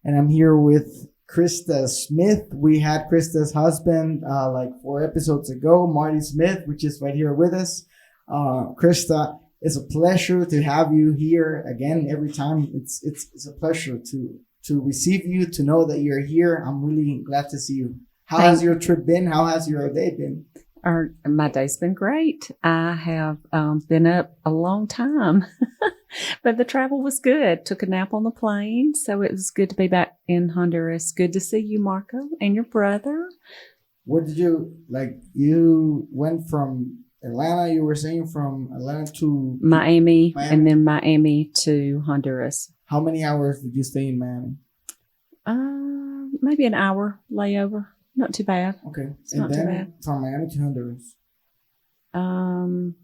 and I'm here with Christa Smith. We had Christa's husband like 4 episodes ago, Marty Smith, which is right here with us. Christa, it's a pleasure to have you here again. Every time it's a pleasure to receive you, to know that you're here. I'm really glad to see you. How has your trip been? How has your day been? My day's been great. I have been up a long time, but the travel was good. Took a nap on the plane, so it was good to be back in Honduras. Good to see you, Marco, and your brother. What did you like? You went from Atlanta. You were saying from Atlanta to Miami, and then Miami to Honduras. How many hours did you stay in Miami? Maybe an hour layover. Not too bad. Okay. It's not too bad. From Miami to Honduras. I'm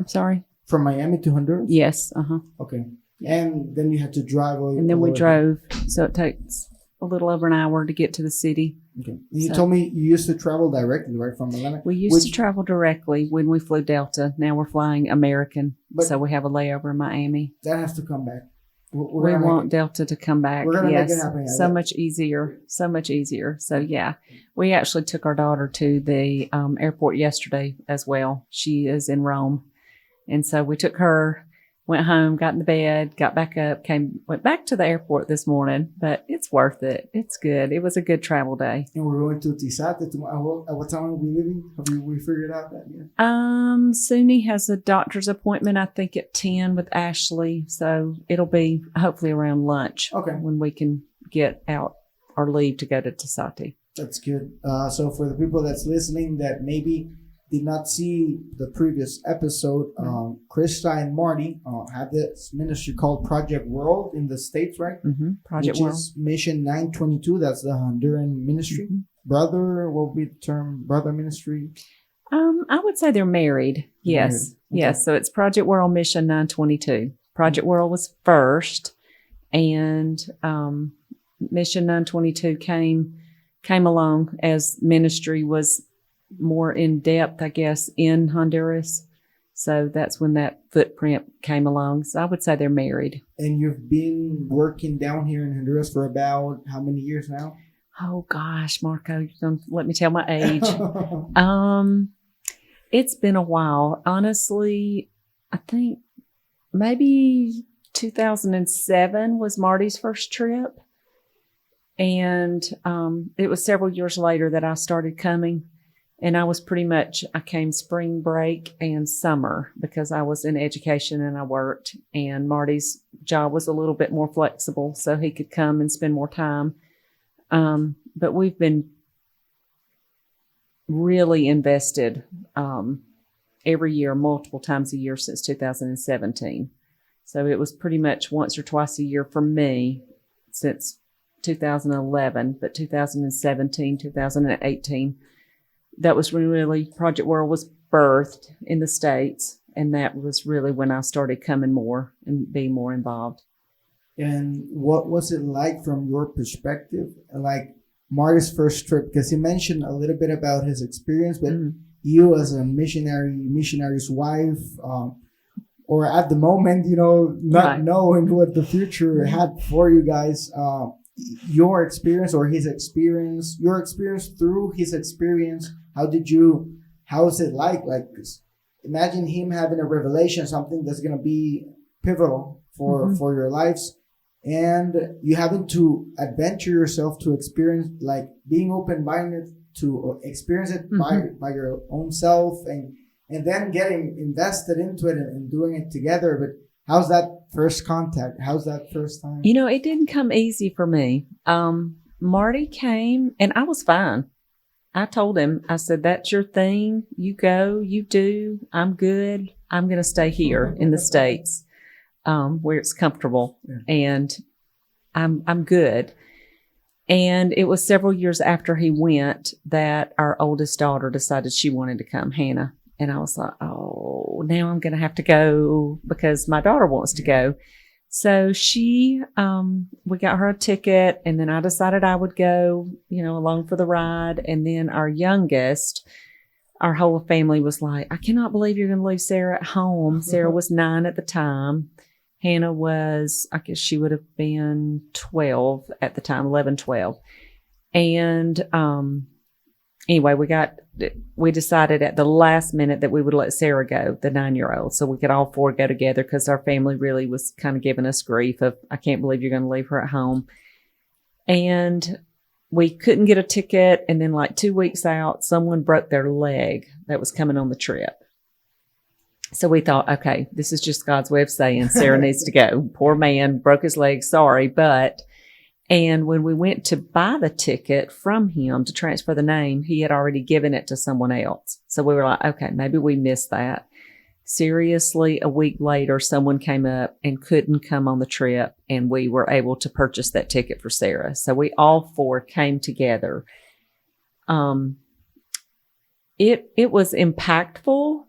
sorry. From Miami to Honduras? Yes. Okay. And then you had to drive. And then we drove. So it takes a little over an hour to get to the city. Okay. And you told me you used to travel directly, right? From Atlanta? We used to travel directly when we flew Delta. Now we're flying American. So we have a layover in Miami. That has to come back. We want Delta to come back. We're going to make it happen. So much easier. So much easier. So yeah, we actually took our daughter to the airport yesterday as well. She is in Rome. And so we took her, went home, got in the bed, got back up, went back to the airport this morning, but it's worth it. It's good. It was a good travel day. And we're going to Tizate tomorrow. At what time are we leaving? Have we figured out that yet? Suni has a doctor's appointment, I think at 10 with Ashley. So it'll be hopefully around lunch. Okay. When we can get out or leave to go to Tizate. That's good. So for the people that's listening that maybe did not see the previous episode, Christa and Marty have this ministry called Project World in the States, right? Mm-hmm. Project World. Which is Mission 922. That's the Honduran ministry. Mm-hmm. Brother, what would be the term? Brother ministry? I would say they're married. Yes. Okay. Yes. So it's Project World Mission 922. Project World was first, and Mission 922 came along as ministry was more in depth, I guess, in Honduras. So that's when that footprint came along. So I would say they're married. And you've been working down here in Honduras for about how many years now? Oh gosh, Marco, don't let me tell my age. It's been a while. Honestly, I think maybe 2007 was Marty's first trip. And it was several years later that I started coming. And I came spring break and summer because I was in education and I worked, and Marty's job was a little bit more flexible so he could come and spend more time. But we've been really invested every year, multiple times a year since 2017. So it was pretty much once or twice a year for me since 2011, but 2017, 2018, that was when really Project World was birthed in the States. And that was really when I started coming more and being more involved. And what was it like from your perspective? Like Marty's first trip, because he mentioned a little bit about his experience, but you as a missionary's wife, or at the moment, not knowing what the future had for you guys, your experience or his experience, your experience through his experience, how is it like? Like, imagine him having a revelation, something that's going to be pivotal for your lives. And you having to adventure yourself to experience, like being open-minded to experience it by your own self and then getting invested into it and doing it together. But how's that first contact? How's that first time? It didn't come easy for me. Marty came and I was fine. I told him, I said, that's your thing. You go, you do. I'm good. I'm going to stay here in the States, where it's comfortable, and I'm good. And it was several years after he went that our oldest daughter decided she wanted to come, Hannah. And I was like, oh, now I'm going to have to go because my daughter wants to go. So we got her a ticket, and then I decided I would go, along for the ride. And then our youngest, our whole family was like, I cannot believe you're going to leave Sarah at home. Sarah was 9 at the time. Hannah was, I guess she would have been 12 at the time, 11, 12. And anyway, we decided at the last minute that we would let Sarah go, the 9-year-old, so we could all four go together because our family really was kind of giving us grief of, I can't believe you're going to leave her at home. And we couldn't get a ticket. And then like 2 weeks out, someone broke their leg that was coming on the trip. So we thought, okay, this is just God's way of saying Sarah needs to go. Poor man broke his leg. Sorry. And when we went to buy the ticket from him to transfer the name, he had already given it to someone else. So we were like, okay, maybe we missed that. Seriously, a week later, someone came up and couldn't come on the trip, and we were able to purchase that ticket for Sarah. So we all four came together. It was impactful,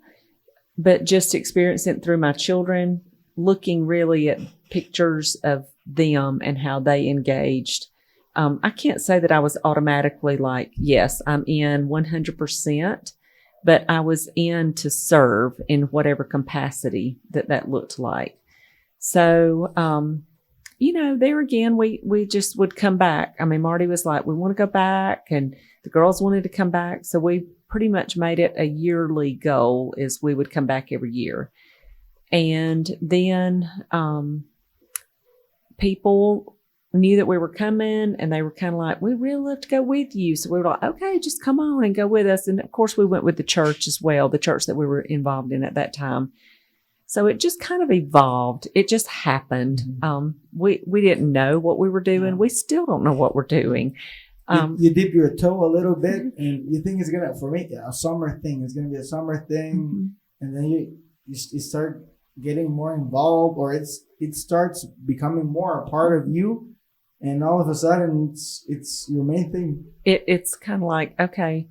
but just experiencing it through my children, looking really at pictures of them and how they engaged. I can't say that I was automatically like, yes, I'm in 100%, but I was in to serve in whatever capacity that looked like. So, there again, we just would come back. I mean, Marty was like, we want to go back, and the girls wanted to come back. So we pretty much made it a yearly goal is we would come back every year. And then, people knew that we were coming, and they were kind of like, we really love to go with you. So we were like, okay, just come on and go with us. And of course we went with the church as well, the church that we were involved in at that time. So it just kind of evolved. It just happened. Mm-hmm. We didn't know what we were doing. We still don't know what we're doing. You dip your toe a little bit, and you think it's gonna, for me, a summer thing. It's gonna be a summer thing, and then you start getting more involved, or it starts becoming more a part of you, and all of a sudden it's your main thing. It's kind of like, okay,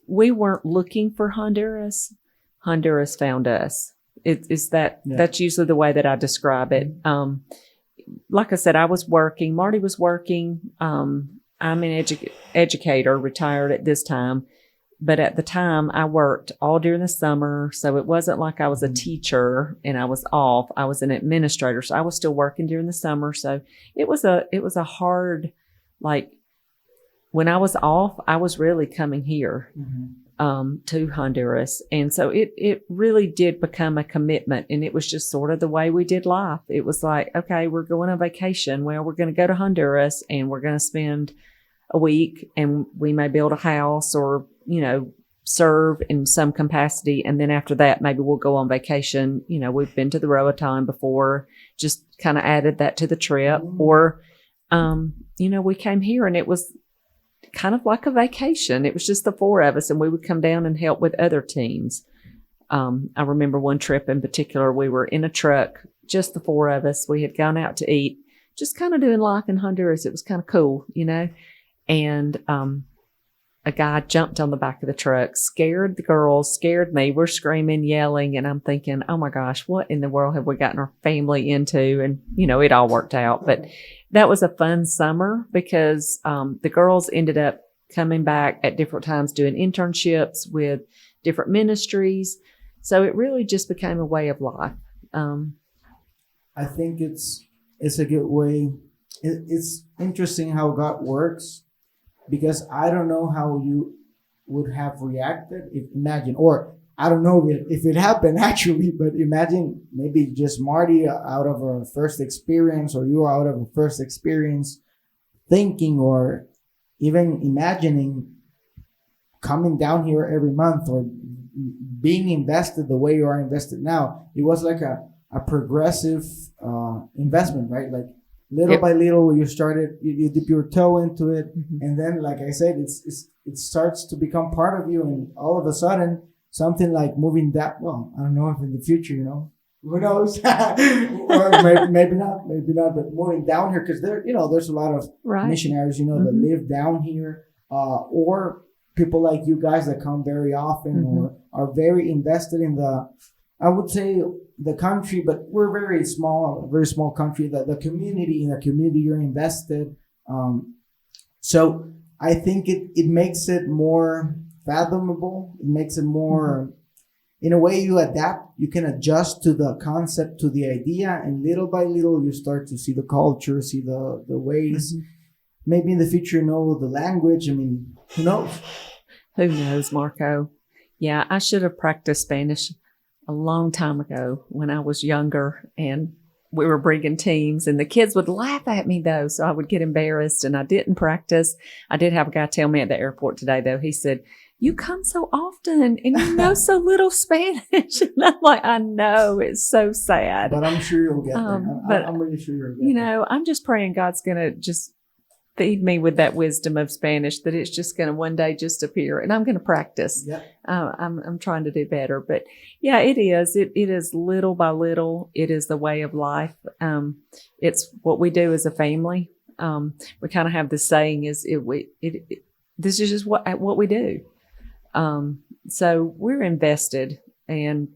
we weren't looking for Honduras. Honduras found us. That's usually the way that I describe it. Like I said, I was working. Marty was working. I'm an educator, retired at this time. But at the time, I worked all during the summer. So it wasn't like I was a teacher and I was off. I was an administrator. So I was still working during the summer. So it was a hard, like, when I was off, I was really coming here to Honduras. And so it really did become a commitment. And it was just sort of the way we did life. It was like, okay, we're going on vacation. Well, we're going to go to Honduras, and we're going to spend a week, and we may build a house or, serve in some capacity. And then after that, maybe we'll go on vacation. We've been to the Roatan before, just kind of added that to the trip. Or, we came here, and it was kind of like a vacation. It was just the four of us, and we would come down and help with other teams. I remember one trip in particular, we were in a truck, just the four of us. We had gone out to eat, just kind of doing life in Honduras. It was kind of cool, and a guy jumped on the back of the truck, scared the girls, scared me. We're screaming, yelling, and I'm thinking, oh my gosh, what in the world have we gotten our family into? And, it all worked out. But that was a fun summer because the girls ended up coming back at different times doing internships with different ministries. So it really just became a way of life. I think it's a good way. It's interesting how God works, because I don't know how you would have reacted or I don't know if it happened actually, but imagine maybe just Marty out of a first experience, or you out of a first experience thinking or even imagining coming down here every month or being invested the way you are invested now. It was like a progressive investment, right? Like little by little, you started, you dip your toe into it, and then, like I said, it starts to become part of you, and all of a sudden, something like moving that. Well, I don't know if in the future, who knows, or maybe not, but moving down here, because there's a lot of missionaries, that live down here, or people like you guys that come very often or are very invested in I would say the country, but we're a very small country, the community, in the community you're invested. So I think it makes it more fathomable. It makes it more in a way you adapt, you can adjust to the concept, to the idea, and little by little you start to see the culture, see the ways. Maybe in the future you know the language. I mean, who knows? Who knows, Marco? Yeah, I should have practiced Spanish a long time ago when I was younger, and we were bringing teams, and the kids would laugh at me though, so I would get embarrassed, and I didn't practice. I did have a guy tell me at the airport today though, he said, "You come so often and you know so little Spanish." And I'm like, I know, it's so sad. But I'm sure you'll get there. I'm really sure you'll get there. I'm just praying God's going to just feed me with that wisdom of Spanish, that it's just going to one day just appear, and I'm going to practice. Yep. I'm trying to do better, but yeah, it is. It is little by little. It is the way of life. It's what we do as a family. We kind of have this saying is this is just what we do. So we're invested, and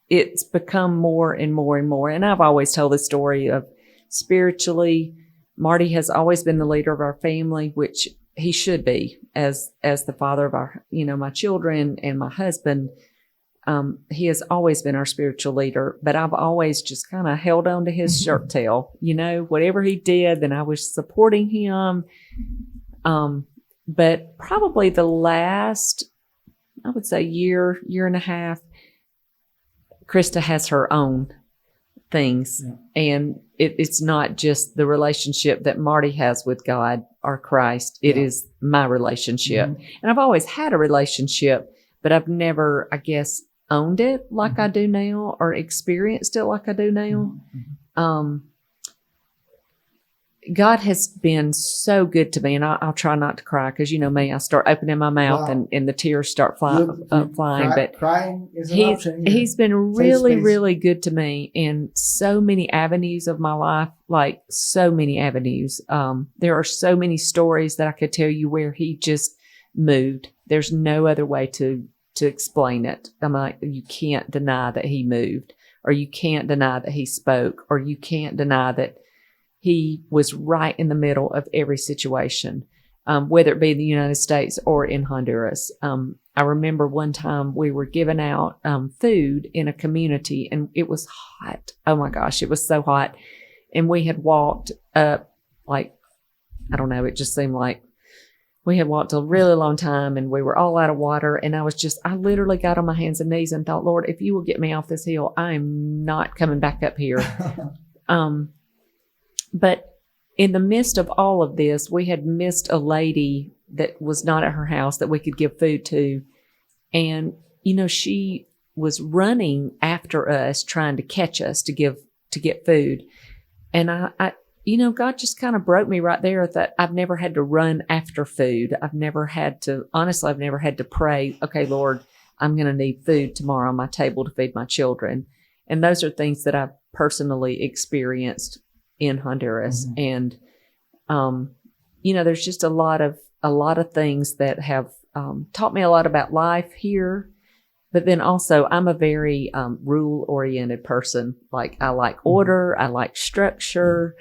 it's become more and more and more. And I've always told the story of spiritually, Marty has always been the leader of our family, which he should be as the father of our, my children and my husband. He has always been our spiritual leader, but I've always just kind of held on to his shirt tail, whatever he did, then I was supporting him. But probably the last, I would say year and a half, Christa has her own things. Yeah. And it's not just the relationship that Marty has with God or Christ. It is my relationship. Mm-hmm. And I've always had a relationship, but I've never, I guess, owned it like I do now, or experienced it like I do now. Mm-hmm. God has been so good to me, and I'll try not to cry, because you know me, I start opening my mouth and the tears start flying. But crying is an option. He's been really, really good to me in so many avenues of my life, like so many avenues. There are so many stories that I could tell you where he just moved. There's no other way to explain it. I'm like, you can't deny that he moved, or you can't deny that he spoke, or you can't deny that he was right in the middle of every situation, whether it be in the United States or in Honduras. I remember one time we were giving out food in a community, and it was hot. Oh my gosh, it was so hot. And we had walked up, like, I don't know, it just seemed like we had walked a really long time, and we were all out of water. And I literally got on my hands and knees and thought, Lord, if you will get me off this hill, I'm not coming back up here. But in the midst of all of this, we had missed a lady that was not at her house that we could give food to. And, she was running after us, trying to catch us to get food. And I God just kind of broke me right there that I've never had to run after food. I've never had to pray, okay, Lord, I'm going to need food tomorrow on my table to feed my children. And those are things that I've personally experienced in Honduras. Mm-hmm. And, there's just a lot of things that have taught me a lot about life here. But then also I'm a very rule oriented person. Like, I like order, I like structure.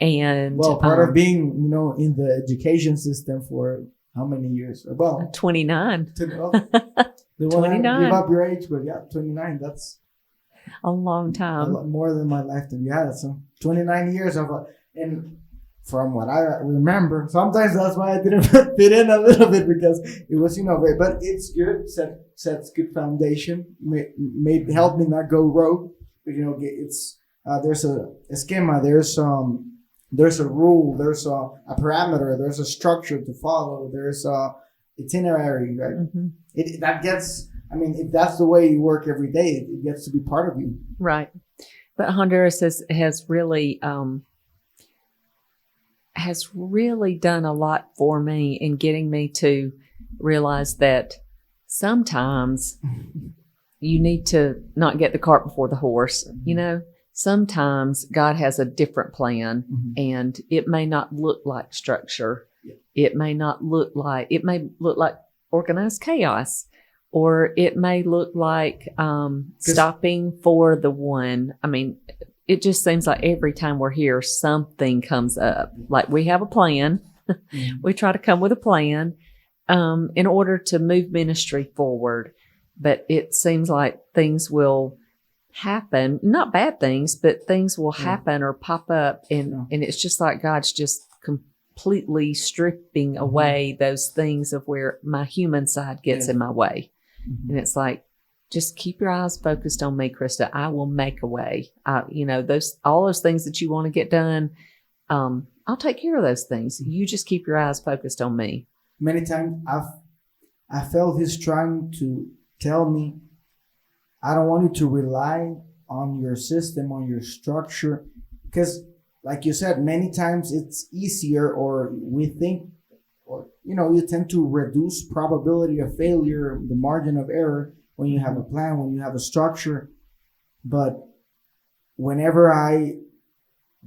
And part of being, in the education system for how many years? Well, 29. 29. Give up your age, but 29. That's a long time. A lot more than my lifetime. Yeah, so 29 years of, and from what I remember, sometimes that's why I didn't fit in a little bit, because it was, but it's good. Sets good foundation. Help me not go rogue. But, it's there's a schema. There's a rule. There's a parameter. There's a structure to follow. There's a itinerary, right? Mm-hmm. If that's the way you work every day, it gets to be part of you. Right. But Honduras has really done a lot for me in getting me to realize that sometimes you need to not get the cart before the horse. Mm-hmm. Sometimes God has a different plan, mm-hmm. and it may not look like structure. Yeah. It may look like organized chaos. Or it may look like stopping for the one. It just seems like every time we're here, something comes up. Like, we have a plan. Mm-hmm. We try to come with a plan in order to move ministry forward. but it seems like things will happen, not bad things, but things will happen or pop up. And it's just like God's just completely stripping away those things of where my human side gets in my way. And it's like, just keep your eyes focused on me, Christa. I will make a way. All those things that you want to get done, I'll take care of those things. You just keep your eyes focused on me. Many times I felt He's trying to tell me, I don't want you to rely on your system, on your structure, because like you said, many times it's easier, or we think, or you tend to reduce probability of failure, the margin of error, when you have a plan, when you have a structure. But whenever I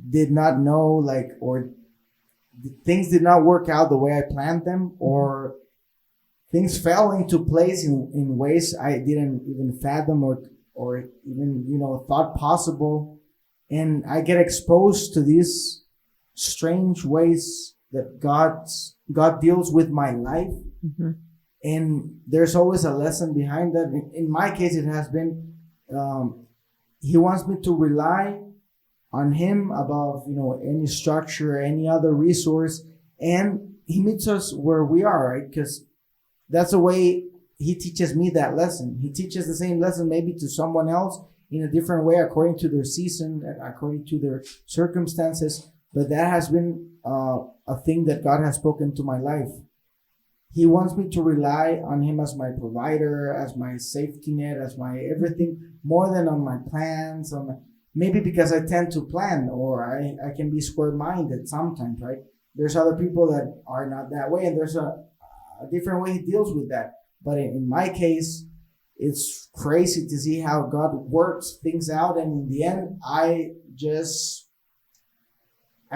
did not know, or things did not work out the way I planned them, or things fell into place in ways I didn't even fathom or even, thought possible. And I get exposed to these strange ways that God deals with my life. And there's always a lesson behind that. In my case, it has been, He wants me to rely on Him above, any structure, any other resource. And He meets us where we are, right? Because that's the way He teaches me that lesson. He teaches the same lesson maybe to someone else in a different way, according to their season, according to their circumstances. But that has been a thing that God has spoken to my life. He wants me to rely on Him as my provider, as my safety net, as my everything, more than on my plans. Maybe because I tend to plan, or I can be square-minded sometimes, right? There's other people that are not that way, and there's a different way He deals with that. But in my case, it's crazy to see how God works things out. And in the end, I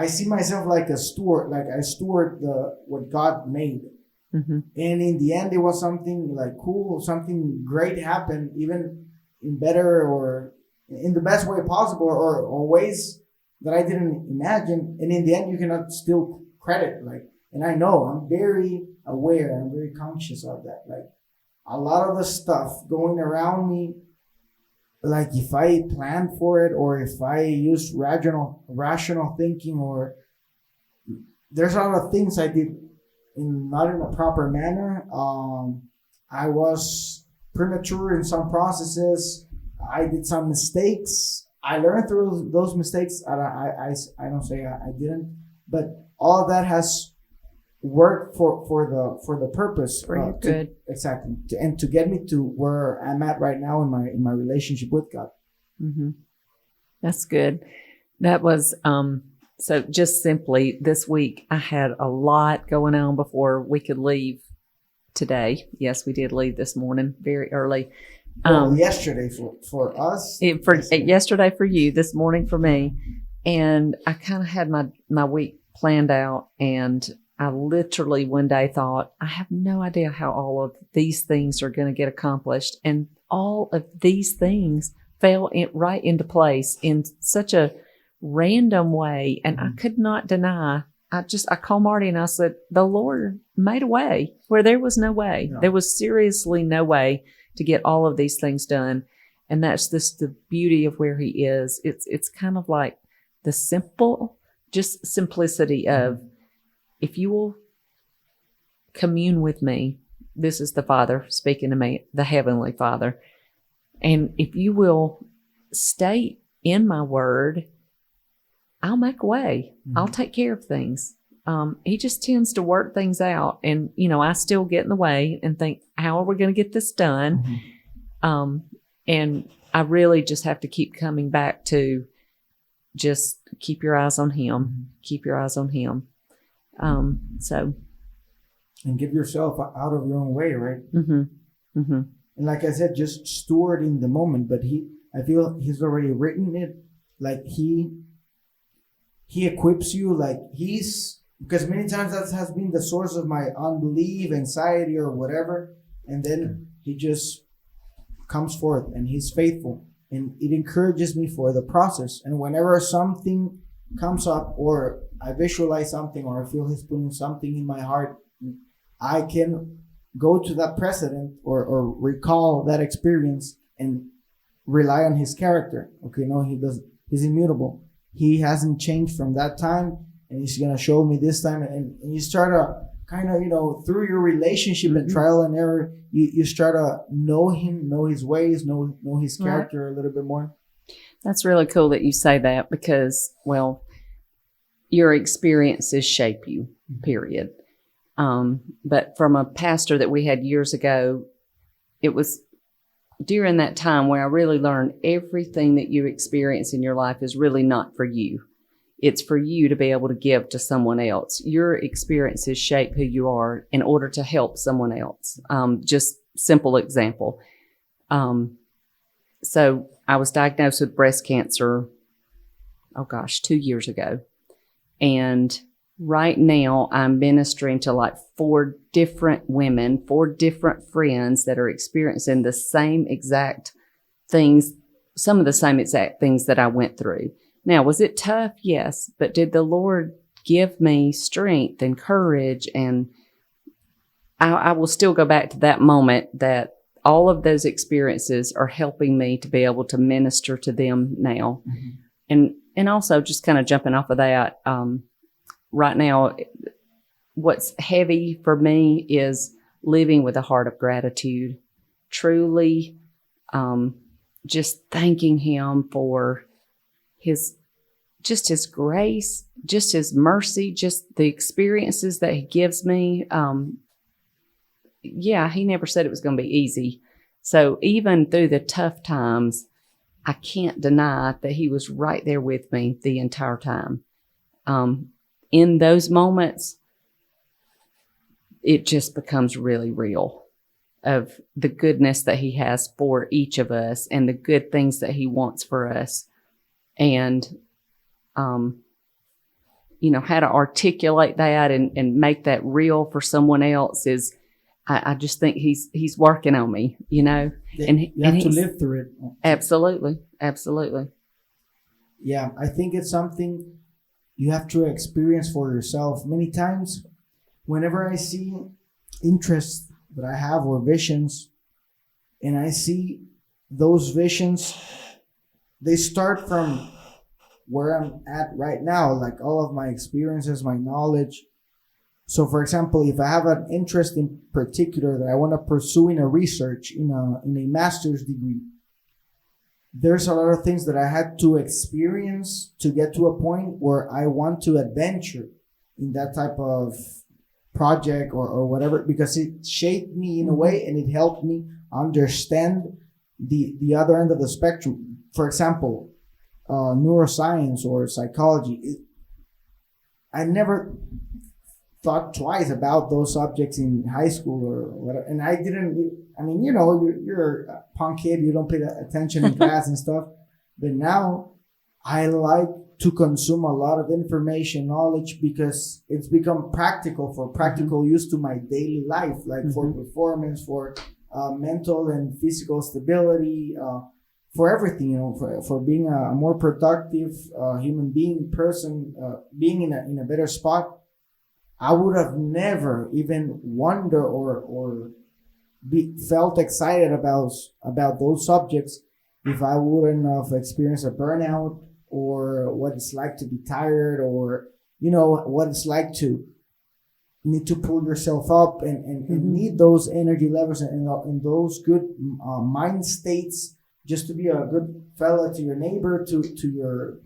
see myself like a steward, like I steward what God made. And in the end, it was something like cool, something great happened, even in better or in the best way possible, or ways that I didn't imagine. And in the end, you cannot steal credit. And I know I'm very aware, I'm very conscious of that. A lot of the stuff going around me, if I planned for it, or if I use rational thinking, or there's a lot of things I did not in a proper manner. I was premature in some processes. I did some mistakes. I learned through those mistakes. I don't say I didn't, but all of that has worked for the purpose. Good. Exactly. And to get me to where I'm at right now in my relationship with God. That's good. That was, so just simply this week, I had a lot going on before we could leave today. Yes, we did leave this morning very early. Yesterday for us. Yesterday for you, this morning for me. And I kind of had my week planned out, and I literally one day thought, I have no idea how all of these things are going to get accomplished. And all of these things fell right into place in such a random way. And I could not deny. I called Marty and I said, the Lord made a way where there was no way. Yeah. There was seriously no way to get all of these things done. And that's just the beauty of where He is. It's kind of like the simplicity of, if you will commune with me, this is the Father speaking to me, the Heavenly Father. And if you will stay in my word, I'll make a way. I'll take care of things. He just tends to work things out. And, I still get in the way and think, how are we going to get this done? And I really just have to keep coming back to just keep your eyes on Him. Keep your eyes on Him. And give yourself out of your own way, right? And like I said, just steward in the moment. But I feel He's already written it. Like He equips you. Because many times that has been the source of my unbelief, anxiety, or whatever. And then He just comes forth, and He's faithful, and it encourages me for the process. And whenever something comes up, or I visualize something, or I feel He's putting something in my heart, I can go to that precedent or recall that experience and rely on his character. Okay, no, he's immutable. He hasn't changed from that time, and he's gonna show me this time. And you start to kind of, through your relationship and trial and error, you start to know him, know his ways, know his character a little bit more. That's really cool that you say that because, well, your experiences shape you, period. But from a pastor that we had years ago, it was during that time where I really learned everything that you experience in your life is really not for you. It's for you to be able to give to someone else. Your experiences shape who you are in order to help someone else. Just simple example. So I was diagnosed with breast cancer, 2 years ago. And right now I'm ministering to like 4 different women, 4 different friends that are experiencing the same exact things, some of the same exact things that I went through. Now, was it tough? Yes. But did the Lord give me strength and courage? And I will still go back to that moment that all of those experiences are helping me to be able to minister to them now. Mm-hmm. And also just kind of jumping off of that, right now, what's heavy for me is living with a heart of gratitude, truly just thanking him for his grace, just his mercy, just the experiences that he gives me. He never said it was going to be easy. So even through the tough times, I can't deny that he was right there with me the entire time. In those moments, it just becomes really real of the goodness that he has for each of us and the good things that he wants for us. And, how to articulate that and make that real for someone else is, I just think he's working on me, and you have to live through it. Absolutely. Absolutely. Yeah. I think it's something you have to experience for yourself. Many times, whenever I see interests that I have or visions, and I see those visions, they start from where I'm at right now, like all of my experiences, my knowledge. So, for example, if I have an interest in particular that I want to pursue in a research, in a master's degree, there's a lot of things that I had to experience to get to a point where I want to adventure in that type of project or whatever, because it shaped me in a way and it helped me understand the other end of the spectrum. For example, neuroscience or psychology. I never thought twice about those subjects in high school or whatever. And I didn't, you're a punk kid, you don't pay attention in class and stuff. But now I like to consume a lot of information, knowledge, because it's become practical for practical use to my daily life, like for performance, for mental and physical stability, for everything, for being a more productive human being, person, being in a better spot. I would have never even wondered or felt excited about those subjects if I wouldn't have experienced a burnout, or what it's like to be tired, or what it's like to need to pull yourself up and need those energy levels and those good mind states just to be a good fella to your neighbor, to your,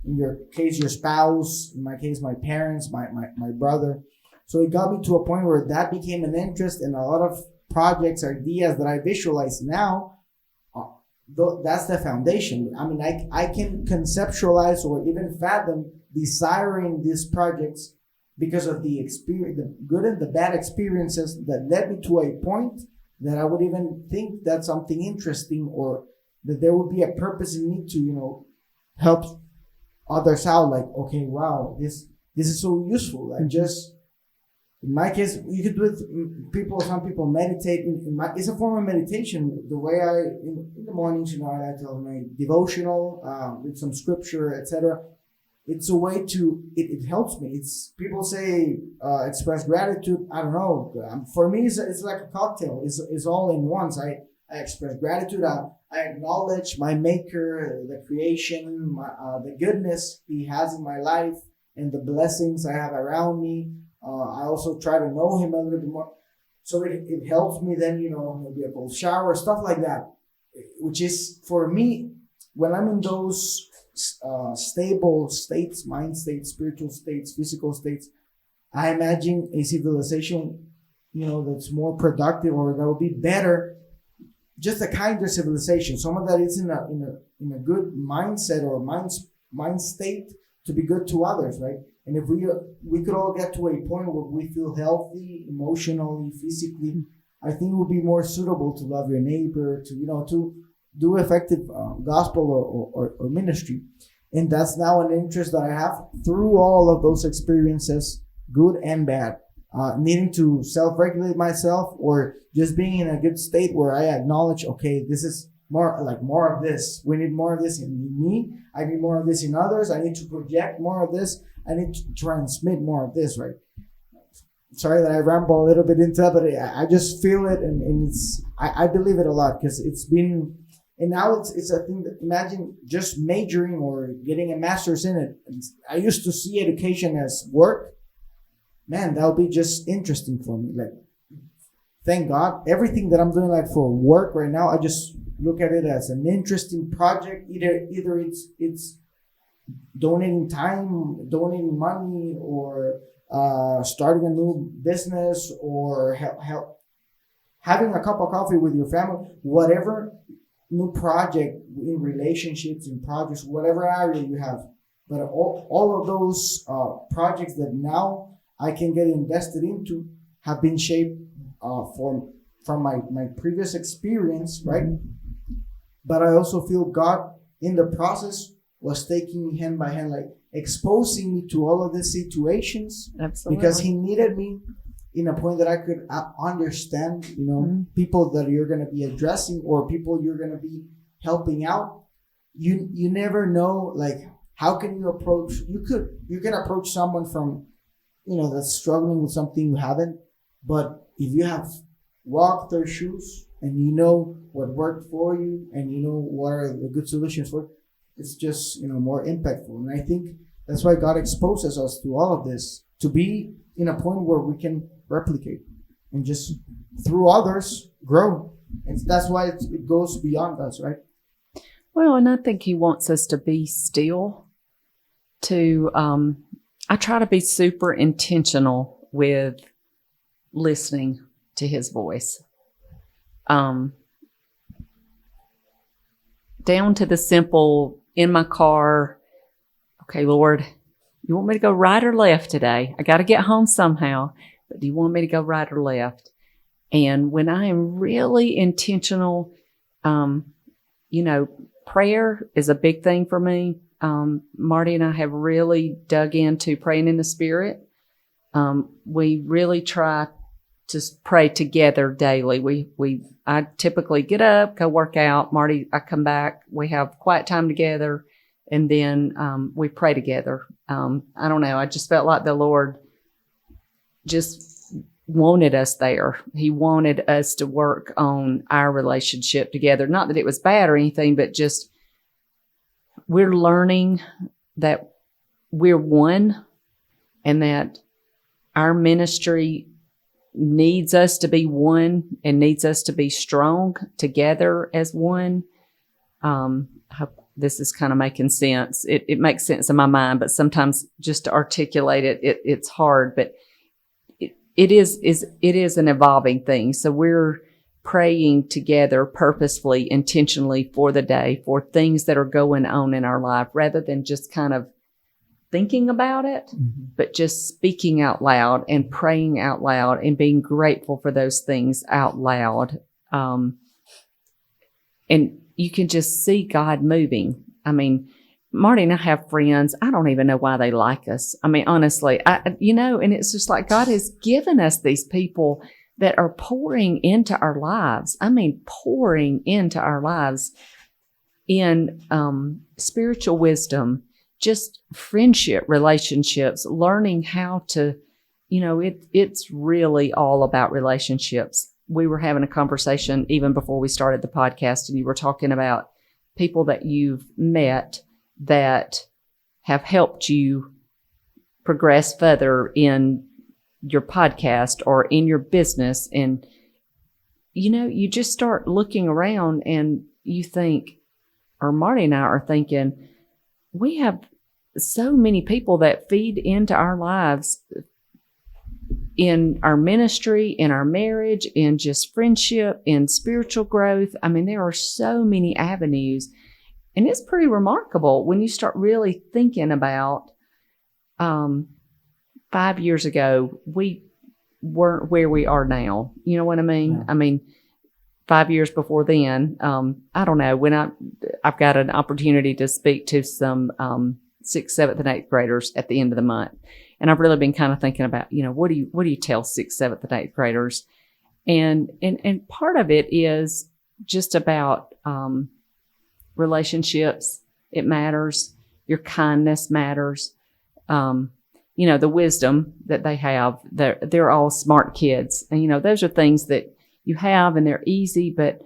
in your case, your spouse, in my case, my parents, my brother. So it got me to a point where that became an interest, and a lot of projects, ideas that I visualize now, that's the foundation. I mean, I can conceptualize or even fathom desiring these projects because of the experience, the good and the bad experiences that led me to a point that I would even think that's something interesting, or that there would be a purpose in me to, help others out. Like, okay, wow, this is so useful. Like, just in my case, you could do it. Some people meditate. It's a form of meditation. The way in the mornings, I like to have my devotional with some scripture, etc. it's a way to, it helps me. It's, people say, express gratitude. I don't know. For me, it's like a cocktail. It's all in once. I express gratitude. I acknowledge my maker, the creation, the goodness he has in my life and the blessings I have around me. I also try to know him a little bit more. So it helps me then, maybe a cold shower, stuff like that, which is for me, when I'm in those stable states, mind states, spiritual states, physical states, I imagine a civilization, that's more productive or that will be better, just a kinder civilization, someone that is in a good mindset or mind state to be good to others, right? And if we could all get to a point where we feel healthy, emotionally, physically, I think it would be more suitable to love your neighbor, to do effective gospel or ministry. And that's now an interest that I have through all of those experiences, good and bad. Needing to self-regulate myself or just being in a good state where I acknowledge, okay, this is more of this. We need more of this in me. I need more of this in others. I need to project more of this. I need to transmit more of this, right? Sorry that I ramble a little bit into that, but I just feel it, and I believe it a lot because it's been, and now it's a thing that, imagine just majoring or getting a master's in it. I used to see education as work. Man, that would be just interesting for me. Like, thank God, everything that I'm doing for work right now, I just look at it as an interesting project. Either it's donating time, donating money, or starting a new business, or help having a cup of coffee with your family, whatever new project in relationships, in projects, whatever area you have. But all of those projects that now I can get invested into have been shaped from my previous experience, right? But I also feel God in the process was taking me hand by hand, exposing me to all of these situations. Absolutely. Because he needed me in a point that I could understand, people that you're going to be addressing or people you're going to be helping out. You never know, how can you approach, you can approach someone from, that's struggling with something you haven't, but if you have walked their shoes and you know what worked for you and you know what are the good solutions for it, it's just, more impactful. And I think that's why God exposes us to all of this, to be in a point where we can replicate and just through others grow. And that's why it goes beyond us, right? Well, and I think he wants us to be still, I try to be super intentional with listening to his voice. Down to the simple, in my car, okay, Lord, you want me to go right or left today? I got to get home somehow, but do you want me to go right or left? And when I am really intentional, prayer is a big thing for me. Marty and I have really dug into praying in the Spirit. We really try to pray together daily. I typically get up, go work out. Marty, I come back. We have quiet time together, and then we pray together. I don't know. I just felt like the Lord just wanted us there. He wanted us to work on our relationship together. Not that it was bad or anything, but just we're learning that we're one and that our ministry needs us to be one and needs us to be strong together as one. I hope this is kind of making sense. It makes sense in my mind, but sometimes just to articulate it's hard, but it is an evolving thing. So we're praying together purposefully, intentionally for the day, for things that are going on in our life, rather than just kind of thinking about it, but just speaking out loud and praying out loud and being grateful for those things out loud. And you can just see God moving. I mean, Marty and I have friends. I don't even know why they like us. I mean, honestly, and it's just like God has given us these people that are pouring into our lives. I mean, pouring into our lives in spiritual wisdom, just friendship relationships, learning how to, it's really all about relationships. We were having a conversation even before we started the podcast, and you were talking about people that you've met that have helped you progress further in your podcast or in your business. And, you just start looking around and you think, or Marty and I are thinking, we have so many people that feed into our lives in our ministry, in our marriage, in just friendship, in spiritual growth. I mean, there are so many avenues, and it's pretty remarkable when you start really thinking about, 5 years ago, we weren't where we are now. You know what I mean? Yeah. I mean, 5 years before then, I don't know, when I've got an opportunity to speak to some, 6th, 7th, and 8th graders at the end of the month. And I've really been kind of thinking about, what do you tell 6th, 7th, and 8th graders? And part of it is just about, relationships. It matters. Your kindness matters. The wisdom that they have, they're all smart kids. And, those are things that you have and they're easy, but,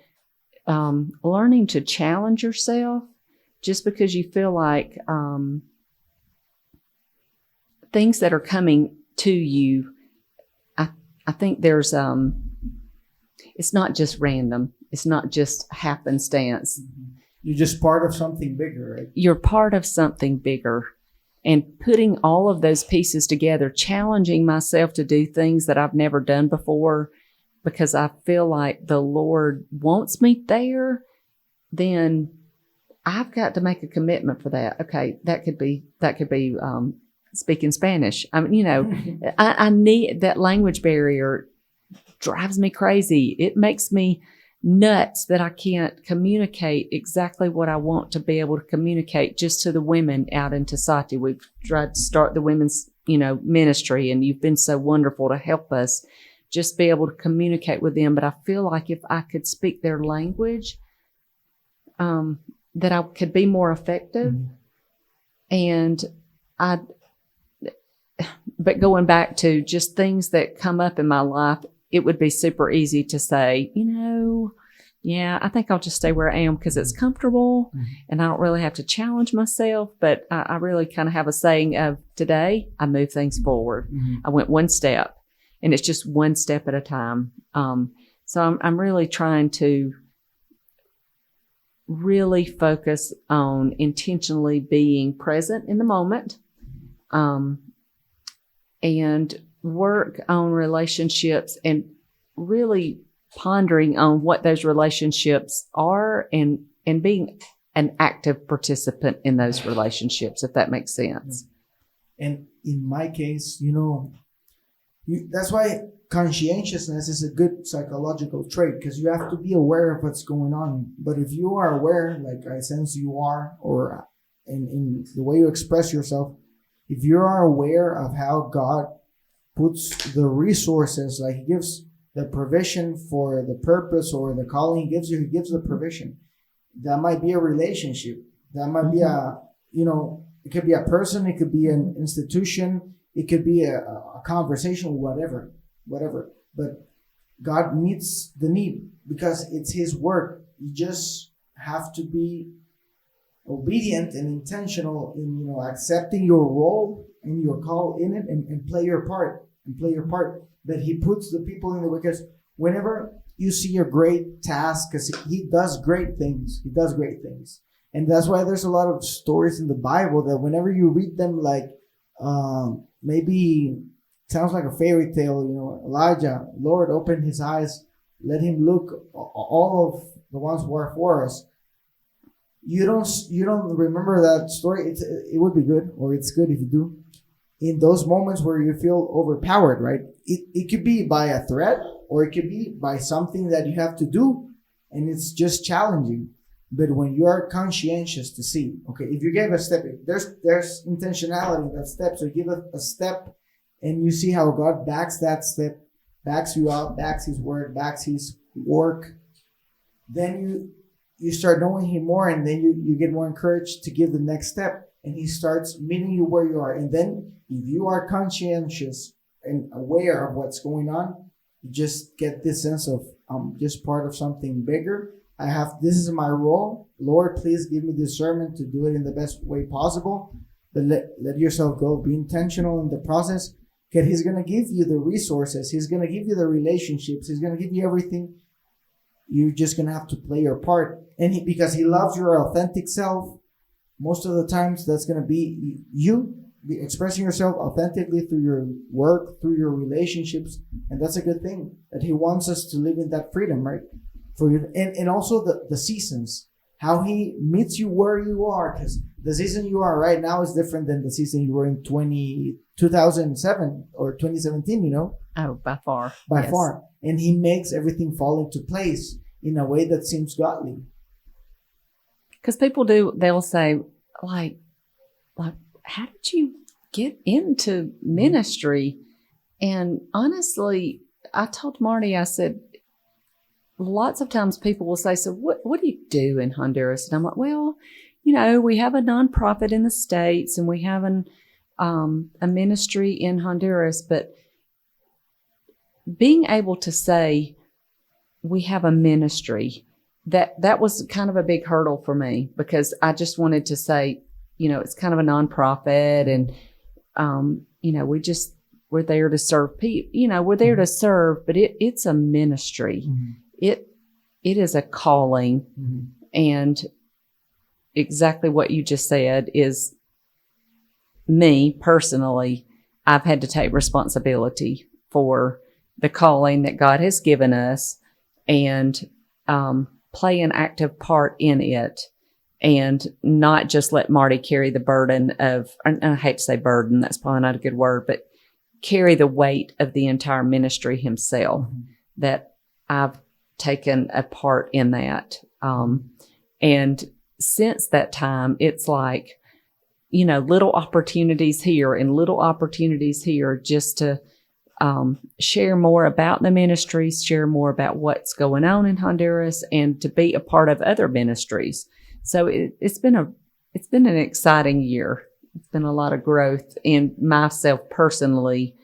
learning to challenge yourself just because you feel like, things that are coming to you, I think there's, it's not just random. It's not just happenstance. You're just part of something bigger, right? You're part of something bigger. And putting all of those pieces together, challenging myself to do things that I've never done before because I feel like the Lord wants me there, then I've got to make a commitment for that. Okay, that could be speaking Spanish. I mean, I need that. Language barrier drives me crazy. It makes me nuts that I can't communicate exactly what I want to be able to communicate just to the women out in Tizate. We've tried to start the women's, ministry, and you've been so wonderful to help us just be able to communicate with them. But I feel like if I could speak their language, that I could be more effective. And but going back to just things that come up in my life, it would be super easy to say, yeah, I think I'll just stay where I am because it's comfortable and I don't really have to challenge myself. But I really kind of have a saying of today, I move things forward. I went one step, and it's just one step at a time. So I'm really trying to really focus on intentionally being present in the moment, and work on relationships and really pondering on what those relationships are and being an active participant in those relationships, if that makes sense. And in my case, that's why conscientiousness is a good psychological trait, because you have to be aware of what's going on. But if you are aware, like I sense you are, or in the way you express yourself, if you are aware of how God puts the resources, like He gives the provision for the purpose or the calling He gives the provision. That might be a relationship. That might be it could be a person, it could be an institution, it could be a conversation, whatever. But God meets the need because it's His work. You just have to be obedient and intentional in, accepting your role and your call in it and play your part. But He puts the people in the way, because whenever you see a great task, because He does great things. And that's why there's a lot of stories in the Bible that whenever you read them, like, maybe sounds like a fairy tale, Elijah, Lord, open his eyes, let him look all of the ones who are for us. You don't remember that story. It would be good, or it's good if you do. In those moments where you feel overpowered, right? It could be by a threat, or it could be by something that you have to do, and it's just challenging. But when you are conscientious to see, okay, if you gave a step, there's intentionality in that step. So you give a step, and you see how God backs that step, backs you up, backs His word, backs His work. Then you start knowing Him more, and then you get more encouraged to give the next step. and he starts meeting you where you are. And then if you are conscientious and aware of what's going on, you just get this sense of I'm just part of something bigger. This is my role. Lord, please give me discernment to do it in the best way possible. But let yourself go. Be intentional in the process. Because he's going to give you the resources. He's going to give you the relationships. He's going to give you everything. You're just going to have to play your part. And because he loves your authentic self, most of the times that's going to be you expressing yourself authentically through your work, through your relationships. And that's a good thing, that he wants us to live in that freedom, right? For you, and also the seasons, how he meets you where you are, because the season you are right now is different than the season you were in 2007 or 2017, you know? Oh, by far. By Yes. far. And he makes everything fall into place in a way that seems godly. Because they'll say, like, how did you get into ministry? And honestly, I told Marty, I said, lots of times people will say, so what do you do in Honduras? And I'm like, well, you know, we have a nonprofit in the States and we have a ministry in Honduras, but being able to say we have a ministry, that was kind of a big hurdle for me, because I just wanted to say, you know, it's kind of a nonprofit and, you know, we're there to serve people, you know, we're there to serve, but it's a ministry. Mm-hmm. It is a calling. Mm-hmm. And exactly what you just said is, me personally, I've had to take responsibility for the calling that God has given us and play an active part in it, and not just let Marty carry the burden of, and I hate to say burden, that's probably not a good word, but carry the weight of the entire ministry himself. Mm-hmm. That I've taken a part in that. And since that time, it's like, you know, little opportunities here and little opportunities here just to share more about the ministries, share more about what's going on in Honduras, and to be a part of other ministries. So it's been an exciting year. It's been a lot of growth in myself personally,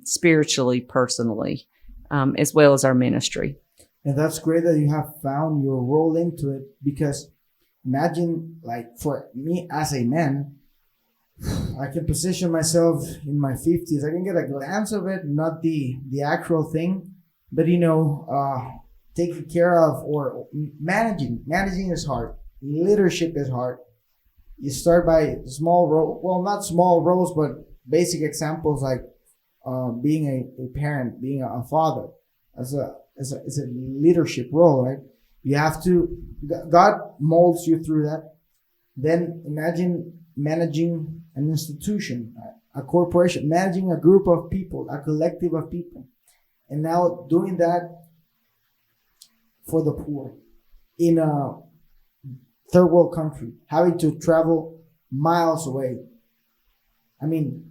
spiritually, personally, as well as our ministry. And that's great that you have found your role into it, because imagine, like, for me as a man, I can position myself in my 50s. I can get a glance of it, not the actual thing, but, you know, taking care of or managing is hard. Leadership is hard. You start by small role, well, not small roles, but basic examples like being a parent, being a father, as a leadership role, right? You have to, God molds you through that. Then imagine managing an institution, a corporation, managing a group of people, a collective of people. And now doing that for the poor in a third world country, having to travel miles away. I mean,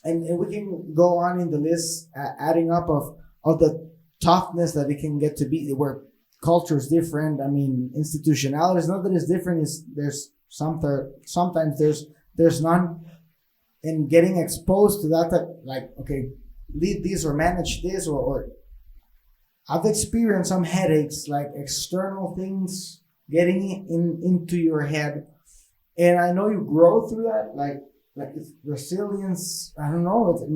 and we can go on in the list, adding up of the toughness that it can get to be, where culture is different. I mean, institutionality is not that it's different. There's sometimes there's none. And getting exposed to that, like, okay, lead this or manage this, or I've experienced some headaches, like external things getting into your head. And I know you grow through that, like it's resilience. I don't know. It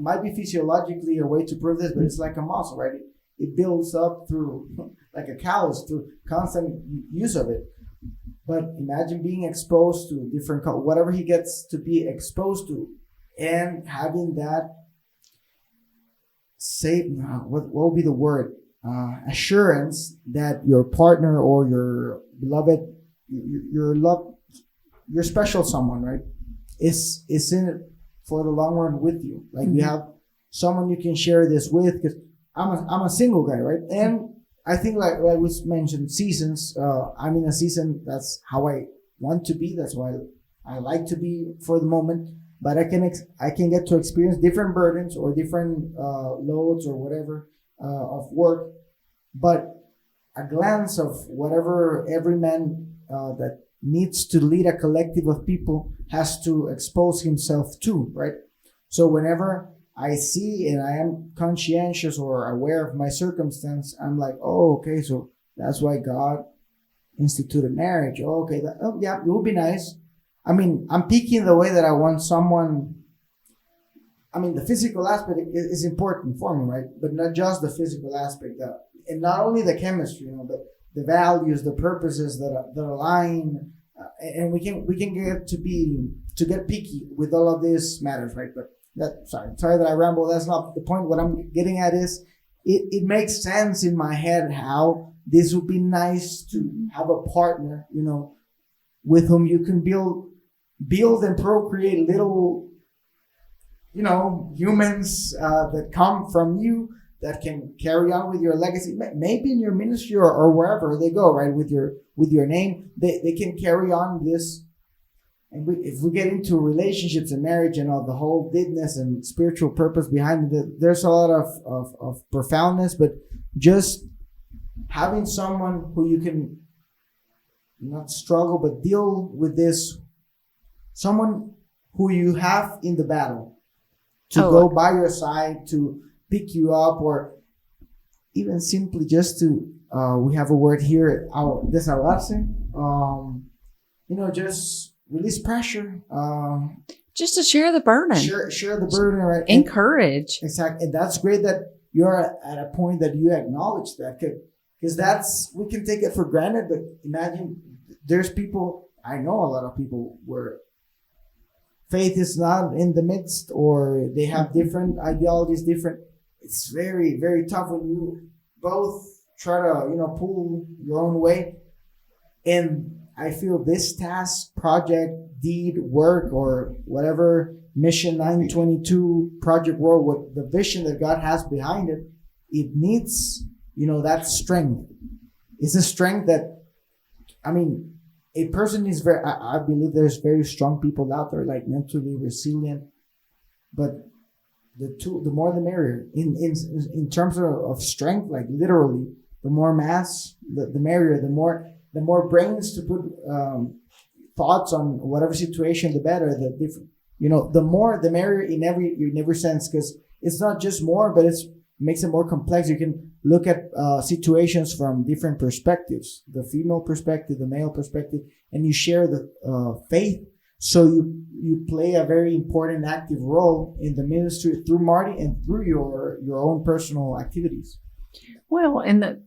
might be physiologically a way to prove this, but it's like a muscle, right? It builds up through, like a callus, through constant use of it. But imagine being exposed to different, whatever he gets to be exposed to, and having that what would be the word? Assurance that your partner or your beloved, your special someone, right, is in it for the long run with you. Like, you have someone you can share this with, because I'm a single guy, right? And I think like we mentioned, seasons. I'm in a season. That's how I want to be. That's why I like to be for the moment. But I can get to experience different burdens or different loads or whatever of work. But a glance of whatever every man that needs to lead a collective of people has to expose himself to, right? So whenever I see and I am conscientious or aware of my circumstance, I'm like, oh, okay, so that's why God instituted marriage. Oh, okay, yeah, it would be nice. I mean, I'm picky in the way that I want someone. I mean, the physical aspect is important for me, right? But not just the physical aspect, and not only the chemistry, but the values, the purposes that align, and we can get to get picky with all of these matters, right? But sorry that I ramble. That's not the point. What I'm getting at is it makes sense in my head how this would be nice to have a partner, with whom you can build and procreate little, humans that come from you that can carry on with your legacy. Maybe in your ministry or wherever they go, right? With your name, they can carry on this. And if we get into relationships and marriage and all the whole deepness and spiritual purpose behind it, there's a lot of profoundness, but just having someone who you can not struggle, but deal with this, someone who you have in the battle to go by your side, to pick you up, or even simply just to, we have a word here, desahogarse, just release pressure. Just to share the burden. Share the burden, right? Encourage. Exactly. And that's great that you're at a point that you acknowledge that. Because we can take it for granted, but imagine there's people, I know a lot of people where faith is not in the midst, or they have different ideologies, it's very, very tough when you both try to, pull your own way. And I feel this task, project, deed, work, or whatever, Mission 922, Project World, what the vision that God has behind it, it needs, that strength. It's a strength that, a person is I believe there's very strong people out there, like mentally resilient, but the more the merrier. In terms of strength, like literally, the more mass, the merrier. The more brains to put thoughts on whatever situation, the better. The different, the more the merrier in every sense, because it's not just more, but it makes it more complex. You can look at situations from different perspectives, the female perspective, the male perspective, and you share the faith. So you play a very important active role in the ministry through Marty and through your own personal activities. Well, and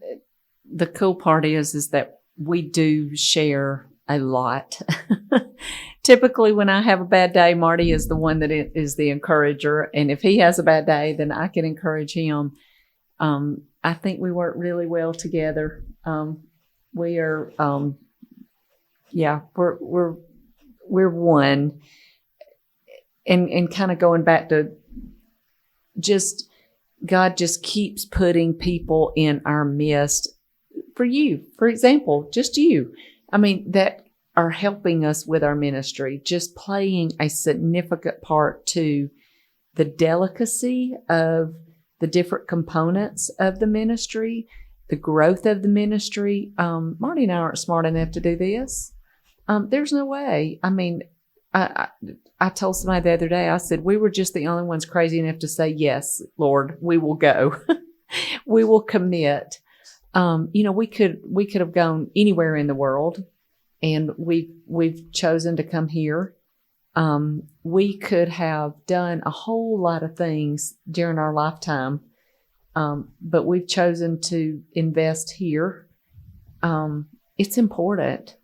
the cool part is that we do share a lot. Typically, when I have a bad day, Marty is the one that is the encourager. And if he has a bad day, then I can encourage him. I think we work really well together. We are, we're one. And kind of going back to just, God just keeps putting people in our midst for you, for example, just you. That are helping us with our ministry, just playing a significant part to the delicacy of the different components of the ministry, the growth of the ministry. Marty and I aren't smart enough to do this. There's no way. I told somebody the other day, I said, we were just the only ones crazy enough to say, yes, Lord, we will go. We will commit. We could have gone anywhere in the world, and we've chosen to come here. We could have done a whole lot of things during our lifetime, but we've chosen to invest here. It's important.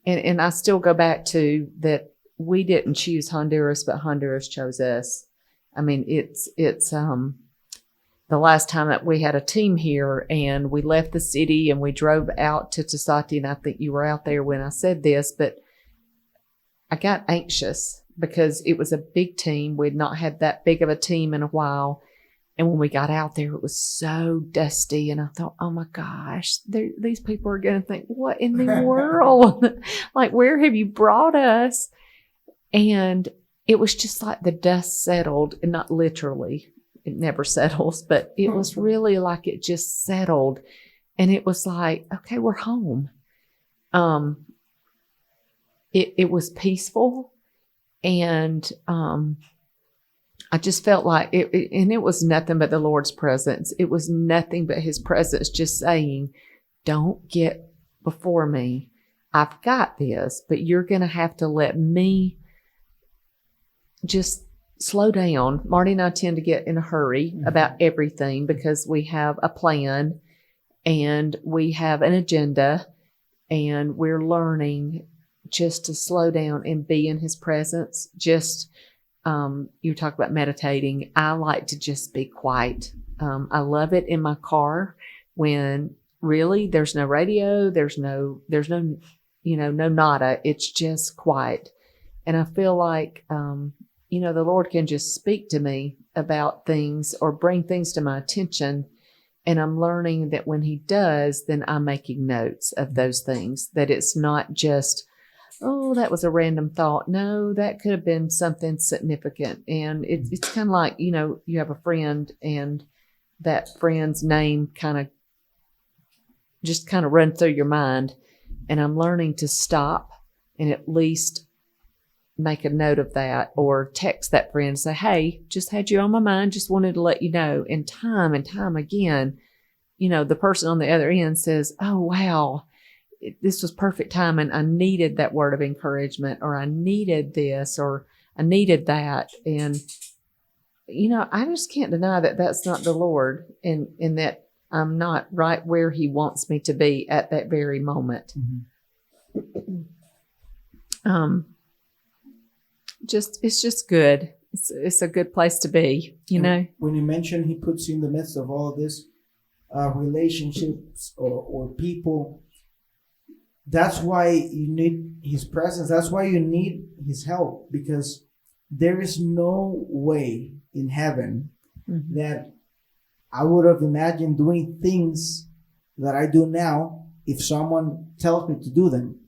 And I still go back to that we didn't choose Honduras, but Honduras chose us. It's the last time that we had a team here, and we left the city and we drove out to Tizate, and I think you were out there when I said this, but I got anxious because it was a big team. We'd not had that big of a team in a while. And when we got out there, it was so dusty. And I thought, oh my gosh, these people are going to think, what in the world? Like, where have you brought us? And it was just like the dust settled, and not literally, it never settles, but it was really like it just settled. And it was like, okay, we're home. it was peaceful. And I just felt like and it was nothing but the Lord's presence. It was nothing but his presence just saying, don't get before me. I've got this, but you're going to have to let me just slow down. Marty and I tend to get in a hurry about everything because we have a plan and we have an agenda, and we're learning just to slow down and be in his presence. Just, you talk about meditating. I like to just be quiet. I love it in my car when really there's no radio, there's no, no nada. It's just quiet. And I feel like, the Lord can just speak to me about things or bring things to my attention. And I'm learning that when he does, then I'm making notes of those things, that it's not just, oh, that was a random thought. No, that could have been something significant. And it's kind of like, you have a friend and that friend's name kind of run through your mind. And I'm learning to stop and at least make a note of that, or text that friend and say, hey, just had you on my mind, just wanted to let you know. And time again, the person on the other end says, oh, wow, this was perfect time. And I needed that word of encouragement, or I needed this, or I needed that. And, I just can't deny that that's not the Lord, and that I'm not right where he wants me to be at that very moment. It's just good. It's a good place to be, When you mention he puts you in the midst of all of this, relationships or people, that's why you need his presence. That's why you need his help, because there is no way in heaven that I would have imagined doing things that I do now if someone tells me to do them.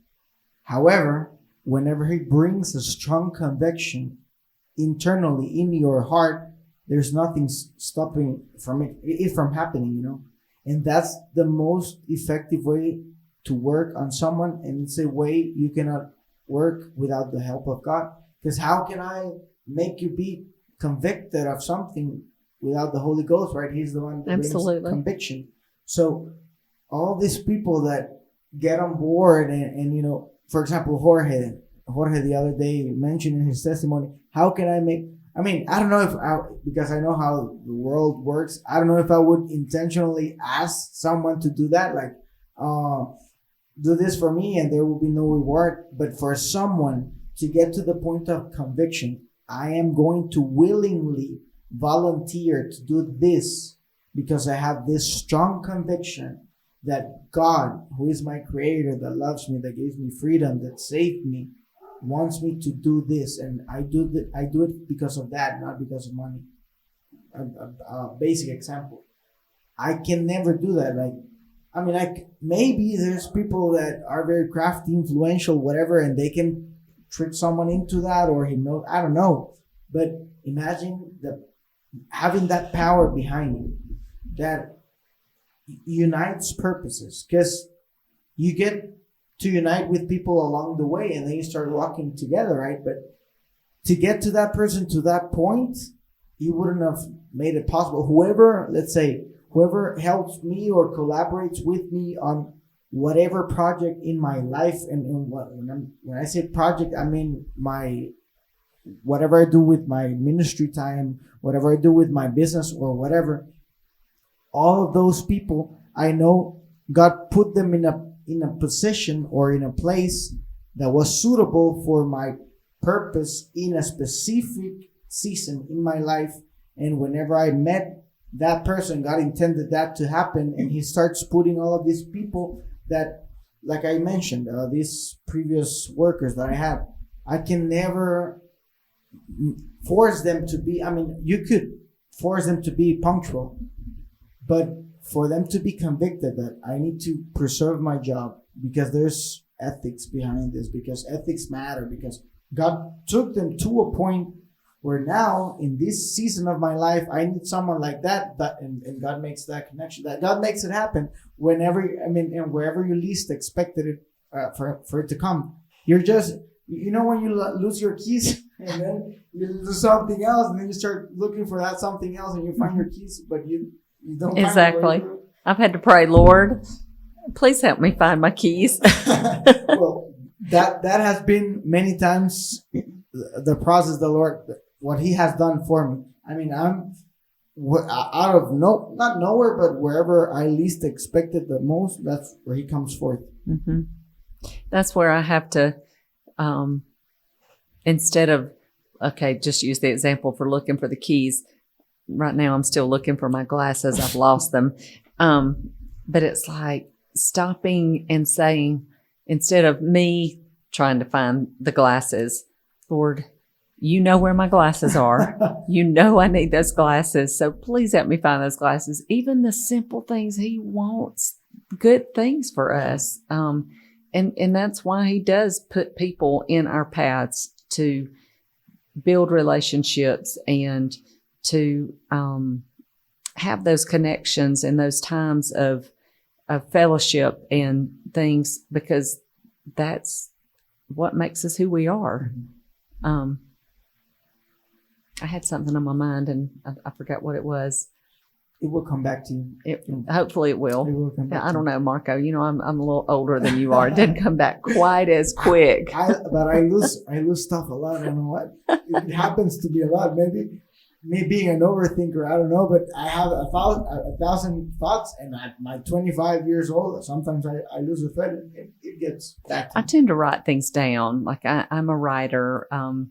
However, whenever he brings a strong conviction internally in your heart, there's nothing stopping it from happening, And that's the most effective way to work on someone. And it's a way you cannot work without the help of God. Because how can I make you be convicted of something without the Holy Ghost, right? He's the one that brings conviction. So all these people that get on board and for example, Jorge the other day mentioned in his testimony, how can I make, I don't know because I know how the world works, I don't know if I would intentionally ask someone to do that, like, do this for me and there will be no reward. But for someone to get to the point of conviction, I am going to willingly volunteer to do this because I have this strong conviction that God, who is my creator, that loves me, that gives me freedom, that saved me, wants me to do this. And I do it because of that, not because of money. A basic example. I can never do that. Maybe there's people that are very crafty, influential, whatever, and they can trick someone into that, or I don't know. But imagine having that power behind you that unites purposes, because you get to unite with people along the way and then you start walking together, right? But to get to that person to that point, you wouldn't have made it possible. Whoever helps me or collaborates with me on whatever project in my life, and when I say project, I mean whatever I do with my ministry time, whatever I do with my business or whatever, all of those people, I know God put them in a position or in a place that was suitable for my purpose in a specific season in my life. And whenever I met that person, God intended that to happen, and he starts putting all of these people that, like I mentioned, these previous workers that I had, I can never force them to be, you could force them to be punctual, but for them to be convicted that I need to preserve my job because there's ethics behind this, because ethics matter, because God took them to a point where now in this season of my life, I need someone like that, and God makes that connection, that God makes it happen whenever, and wherever you least expected it, for it to come. you know when you lose your keys and then you lose something else and then you start looking for that something else and you find your keys, but you don't Exactly. find I've had to pray, Lord, please help me find my keys. well, that has been many times the process the Lord, what He has done for me. I mean, I'm out of not nowhere, but wherever I least expected the most, that's where He comes forth. Mm-hmm. That's where I have to, instead of, okay, just use the example for looking for the keys. Right now, I'm still looking for my glasses. I've lost them. But it's like stopping and saying, instead of me trying to find the glasses, Lord, you know where my glasses are. You know I need those glasses. So please help me find those glasses. Even the simple things, He wants good things for us. And that's why He does put people in our paths to build relationships and to have those connections and those times of fellowship and things, because that's what makes us who we are. I had something on my mind and I forgot what it was. It will come back to you. Hopefully it will. It will come back. I don't know, Marco. You know, I'm a little older than you are. It didn't come back quite as quick. But I lose stuff a lot. I don't know what. It happens to be a lot. Maybe me being an overthinker, I don't know. But I have a thousand thoughts, and at my 25 years old, sometimes I lose a thread. It gets back to me. I tend to write things down. Like I'm a writer, and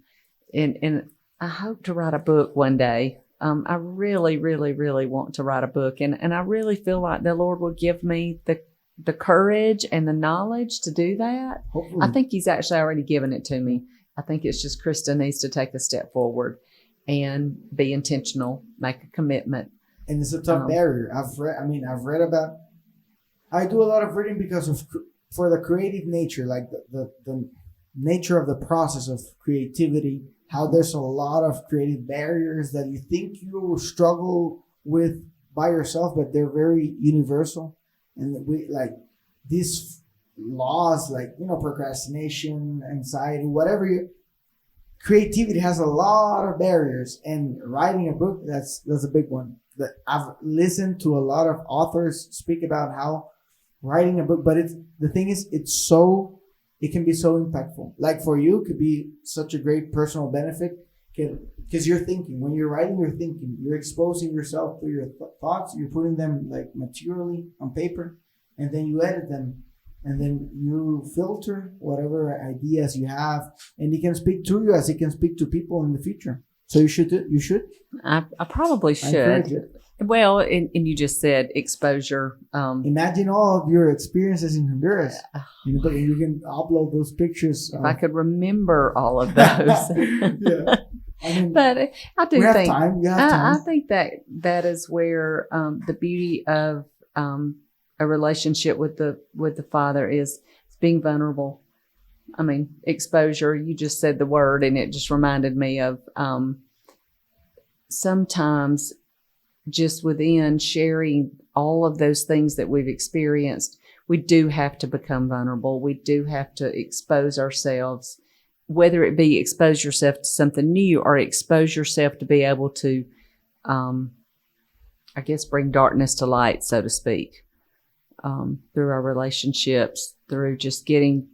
I hope to write a book one day. I really, really, really want to write a book. And I really feel like the Lord will give me the courage and the knowledge to do that. Hopefully. I think He's actually already given it to me. I think it's just Christa needs to take a step forward and be intentional, make a commitment. And it's a tough barrier. I've read about, I do a lot of reading because for the creative nature, like the nature of the process of creativity, how there's a lot of creative barriers that you think you will struggle with by yourself, but they're very universal. And we like these laws, like, procrastination, anxiety, whatever. Creativity has a lot of barriers, and writing a book, that's a big one. That I've listened to a lot of authors speak about how writing a book, but the thing is, it can be so impactful. Like for you, it could be such a great personal benefit because you're thinking. When you're writing, you're thinking. You're exposing yourself to your thoughts. You're putting them like materially on paper, and then you edit them, and then you filter whatever ideas you have, and He can speak to you as He can speak to people in the future. So you should. I probably should. encourage it. Well, and you just said exposure. Imagine all of your experiences in Honduras. You can upload those pictures. If I could remember all of those. Yeah. I mean, But I do we have think time. You have time. I think that is where the beauty of a relationship with the Father is being vulnerable. I mean, exposure. You just said the word, and it just reminded me of sometimes just within sharing all of those things that we've experienced, we do have to become vulnerable. We do have to expose ourselves, whether it be expose yourself to something new or expose yourself to be able to, I guess, bring darkness to light, so to speak, through our relationships, through just getting,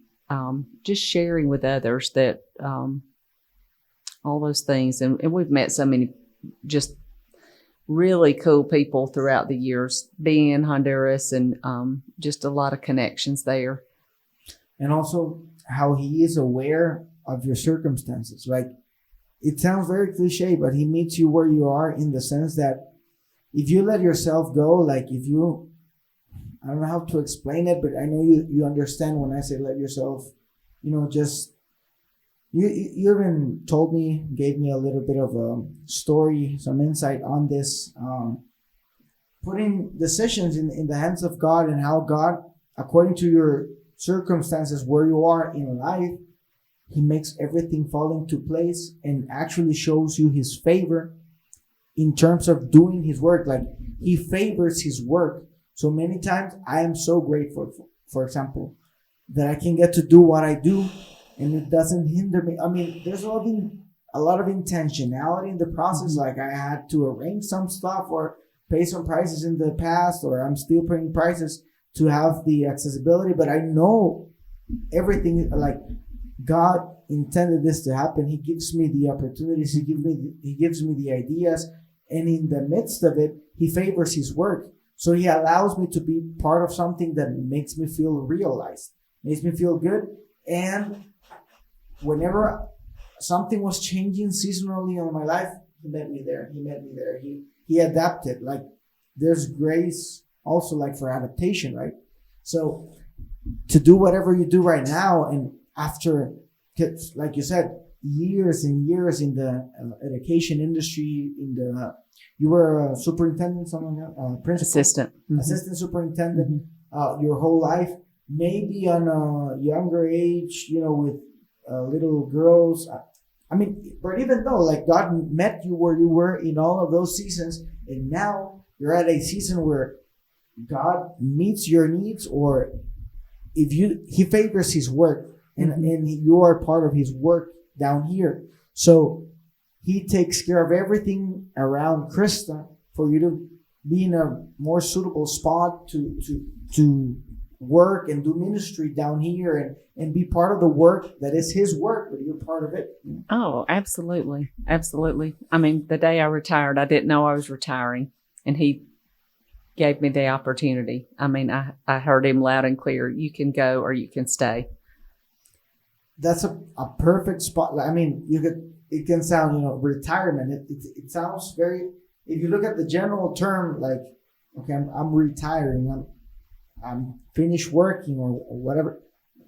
just sharing with others that, all those things. And we've met so many just really cool people throughout the years being in Honduras, and just a lot of connections there. And also how He is aware of your circumstances. Like, it sounds very cliche, but He meets you where you are, in the sense that if you let yourself go, like I don't know how to explain it, but I know you understand when I say let yourself, just, you even gave me a little bit of a story, some insight on this, putting decisions in the hands of God, and how God, according to your circumstances, where you are in life, He makes everything fall into place and actually shows you His favor in terms of doing His work. Like, He favors His work. So many times I am so grateful, for example, that I can get to do what I do, and it doesn't hinder me. I mean, there's a lot of intentionality in the process. Like I had to arrange some stuff or pay some prices in the past, or I'm still paying prices to have the accessibility, but I know everything, like God intended this to happen. He gives me the opportunities. He gives me the ideas. And in the midst of it, he favors his work. So he allows me to be part of something that makes me feel realized, makes me feel good. And whenever something was changing seasonally in my life, he met me there. He adapted. Like there's grace also like for adaptation, right? So to do whatever you do right now, and after, like you said, years and years in the education industry, you were a superintendent, something like that, principal, assistant superintendent, your whole life, maybe on a younger age, with little girls. I mean, but even though like God met you where you were in all of those seasons, and now you're at a season where God meets your needs, or he favors his work, and you are part of his work down here. So he takes care of everything around Christa for you to be in a more suitable spot to work and do ministry down here and be part of the work that is his work, but you're part of it. Oh, absolutely. Absolutely. I mean, the day I retired, I didn't know I was retiring, and he gave me the opportunity. I mean, I heard him loud and clear. You can go or you can stay. That's a perfect spot. I mean, it can sound, retirement. It sounds very, if you look at the general term, like, okay, I'm retiring, I'm finished working or whatever.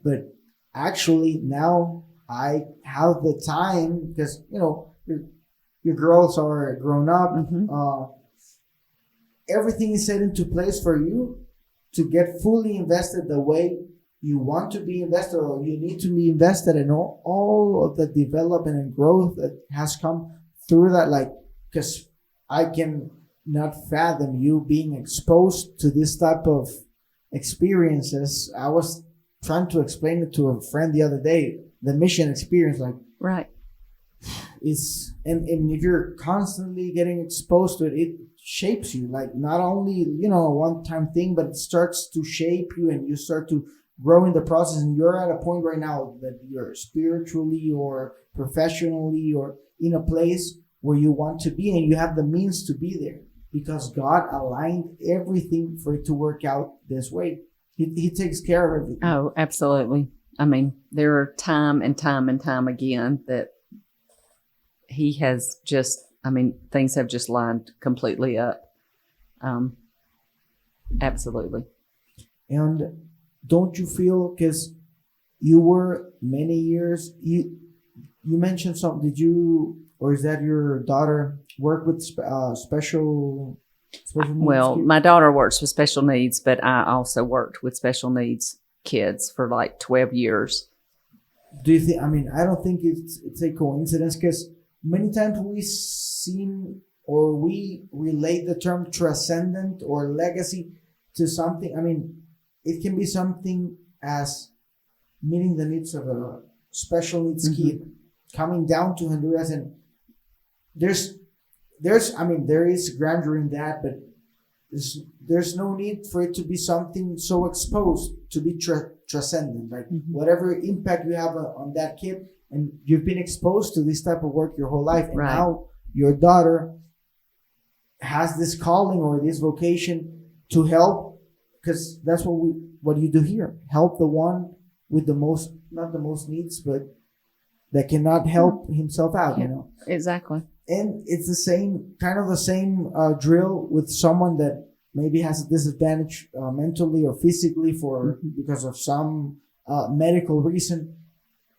But actually now I have the time because, your girls are grown up. Everything is set into place for you to get fully invested the way you want to be invested, or you need to be invested in all of the development and growth that has come through that. Like, because I can not fathom you being exposed to this type of experiences. I was trying to explain it to a friend the other day, the mission experience, like, right. It's, and if you're constantly getting exposed to it, it shapes you, like not only, a one-time thing, but it starts to shape you and you start to grow in the process. And you're at a point right now that you're spiritually or professionally or in a place where you want to be, and you have the means to be there because God aligned everything for it to work out this way. He takes care of everything. Oh, absolutely. I mean, there are time and time again that he has just, things have just lined completely up. Absolutely. And don't you feel, because you were many years, you mentioned something, did you, or is that your daughter, work with special needs? Well, my daughter works with special needs, but I also worked with special needs kids for like 12 years. Do you think, I don't think it's a coincidence, because many times we relate the term transcendent or legacy to something. It can be something as meeting the needs of a special needs kid coming down to Honduras, and there is grandeur in that, but there's no need for it to be something so exposed to be transcendent. Like whatever impact you have on that kid, and you've been exposed to this type of work your whole life, and now your daughter has this calling or this vocation to help, because that's what you do here. Help the one with not the most needs, but that cannot help himself out, Exactly. And it's the same drill with someone that maybe has a disadvantage mentally or physically because of some medical reason,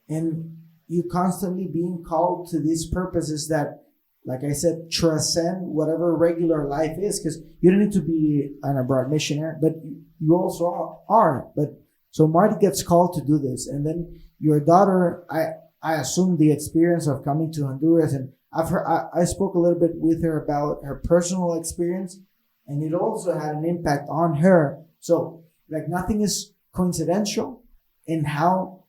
and you constantly being called to these purposes that, like I said, transcend whatever regular life is, because you don't need to be an abroad missionary, but you also are. But so Marty gets called to do this, and then your daughter, I assume the experience of coming to Honduras, and I spoke a little bit with her about her personal experience, and it also had an impact on her. So like nothing is coincidental in how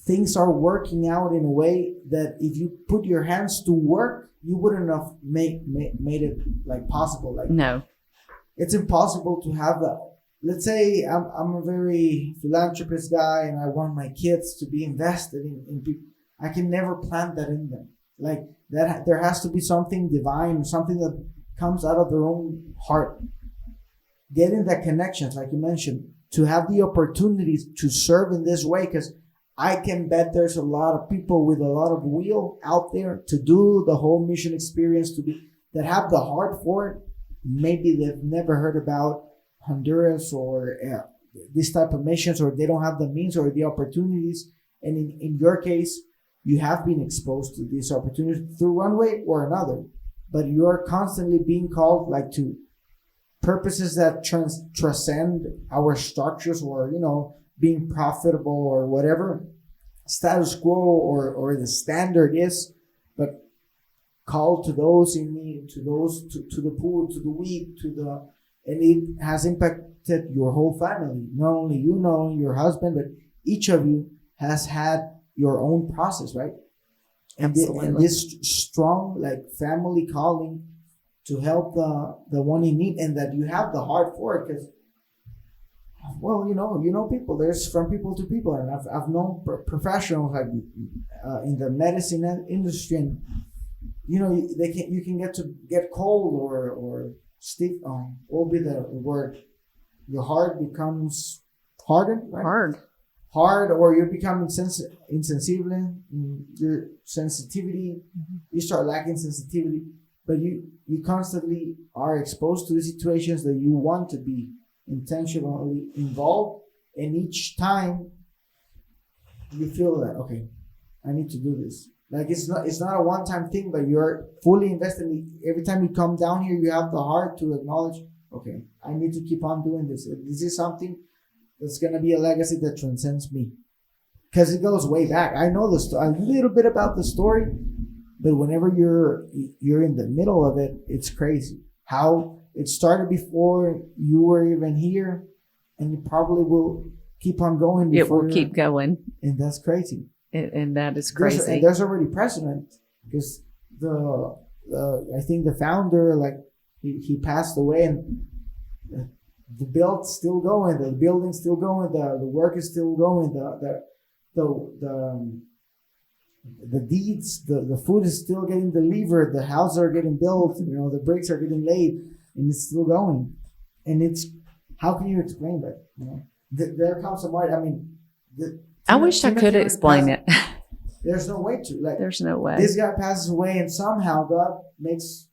things are working out in a way that if you put your hands to work, you wouldn't have made it like possible. Like, No. it's impossible to have that. Let's say I'm a very philanthropist guy and I want my kids to be invested in people. I can never plant that in them. Like that, there has to be something divine, something that comes out of their own heart. Getting that connections, like you mentioned, to have the opportunities to serve in this way, because I can bet there's a lot of people with a lot of will out there to do the whole mission experience, that have the heart for it. Maybe they've never heard about Honduras or this type of missions, or they don't have the means or the opportunities. And in your case, you have been exposed to these opportunities through one way or another, but you are constantly being called like to purposes that transcend our structures, or being profitable or whatever status quo or the standard is, but called to those in need, to those to the poor, to the weak, and it has impacted your whole family. Not only you, not only your husband, but each of you has had your own process, right? And this strong like family calling to help the one in need, and that you have the heart for it, because people. There's from people to people, and I've known professionals like in the medicine industry, and you can get cold or stiff. What will be the word? Your heart becomes hardened, right? Hard, or you become insensitive in your sensitivity. You start lacking sensitivity, but you constantly are exposed to the situations that you want to be intentionally involved, and each time you feel that, okay, I need to do this. Like it's not a one-time thing, but you're fully invested. Every time you come down here, you have the heart to acknowledge, okay, I need to keep on doing this. This is something that's going to be a legacy that transcends me, because it goes way back. I know a little bit about the story, but whenever you're in the middle of it, it's crazy how it started before you were even here, and it probably will keep on going. It will keep going, and that's crazy. And that is crazy. There's already precedent, because I think the founder, like he passed away, and the build's still going, the building's still going, the work is still going, the deeds, the food is still getting delivered, the houses are getting built, the bricks are getting laid, and it's still going. And it's, how can you explain that? There comes some point. I mean, I wish I could explain it. There's no way to. Like, there's no way. This guy passes away, and somehow God makes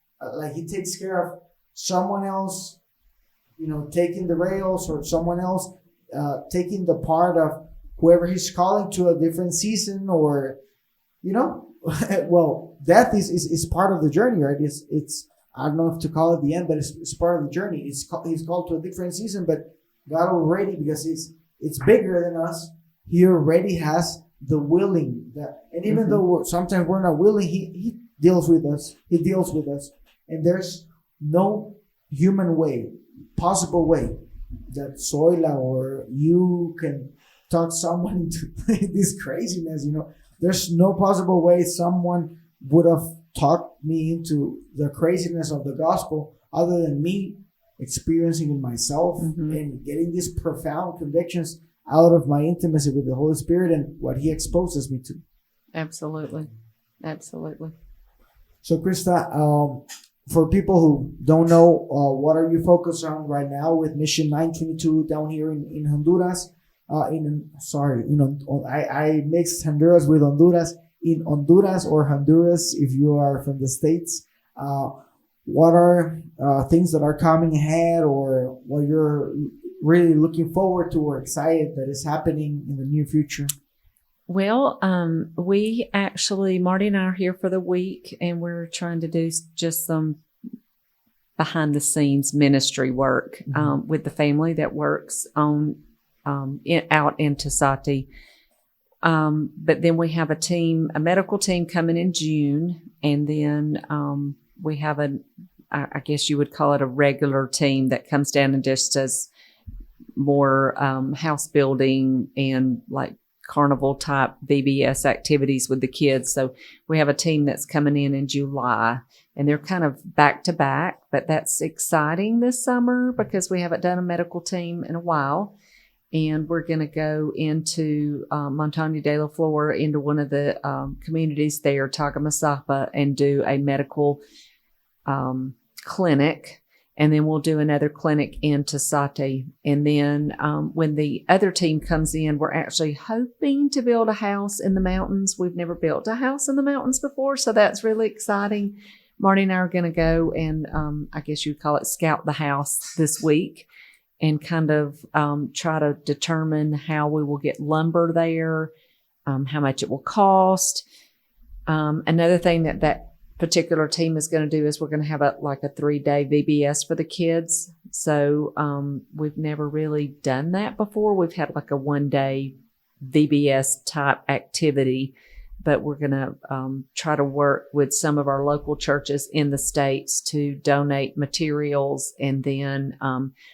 he takes care of someone else, taking the rails, or someone else taking the part of whoever he's calling to a different season, or well, death is part of the journey, right? It's I don't know if to call it the end, but it's part of the journey. He's called to a different season, but God already, because it's bigger than us, He already has the willing. And even though sometimes we're not willing, He deals with us. He deals with us, and there's no human way, possible way, that Zoila or you can talk someone into this craziness. There's no possible way someone would have talked me into the craziness of the gospel other than me experiencing it myself and getting these profound convictions out of my intimacy with the Holy Spirit and what He exposes me to. Absolutely. So, Christa, for people who don't know, what are you focused on right now with Mission 922 down here in Honduras? I mixed Honduras with Honduras. In Honduras or Honduras, if you are from the States, what are things that are coming ahead, or what you're really looking forward to or excited that is happening in the near future? Well, we actually, Marty and I are here for the week, and we're trying to do just some behind the scenes ministry work with the family that works on out in Tizate. But then we have a medical team coming in June, and then we have I guess you would call it a regular team that comes down and just does more house building and like carnival type VBS activities with the kids. So we have a team that's coming in July, and they're kind of back to back, but that's exciting this summer because we haven't done a medical team in a while. And we're going to go into Montaña de la Flor, into one of the communities there, Tagamasapa, and do a medical clinic. And then we'll do another clinic in Tizate. And then when the other team comes in, we're actually hoping to build a house in the mountains. We've never built a house in the mountains before, so that's really exciting. Marty and I are going to go and I guess you'd call it scout the house this week and kind of try to determine how we will get lumber there, how much it will cost. Another thing that particular team is going to do is we're going to have a 3-day VBS for the kids. So we've never really done that before. We've had like a 1-day VBS type activity, but we're going to try to work with some of our local churches in the States to donate materials. And then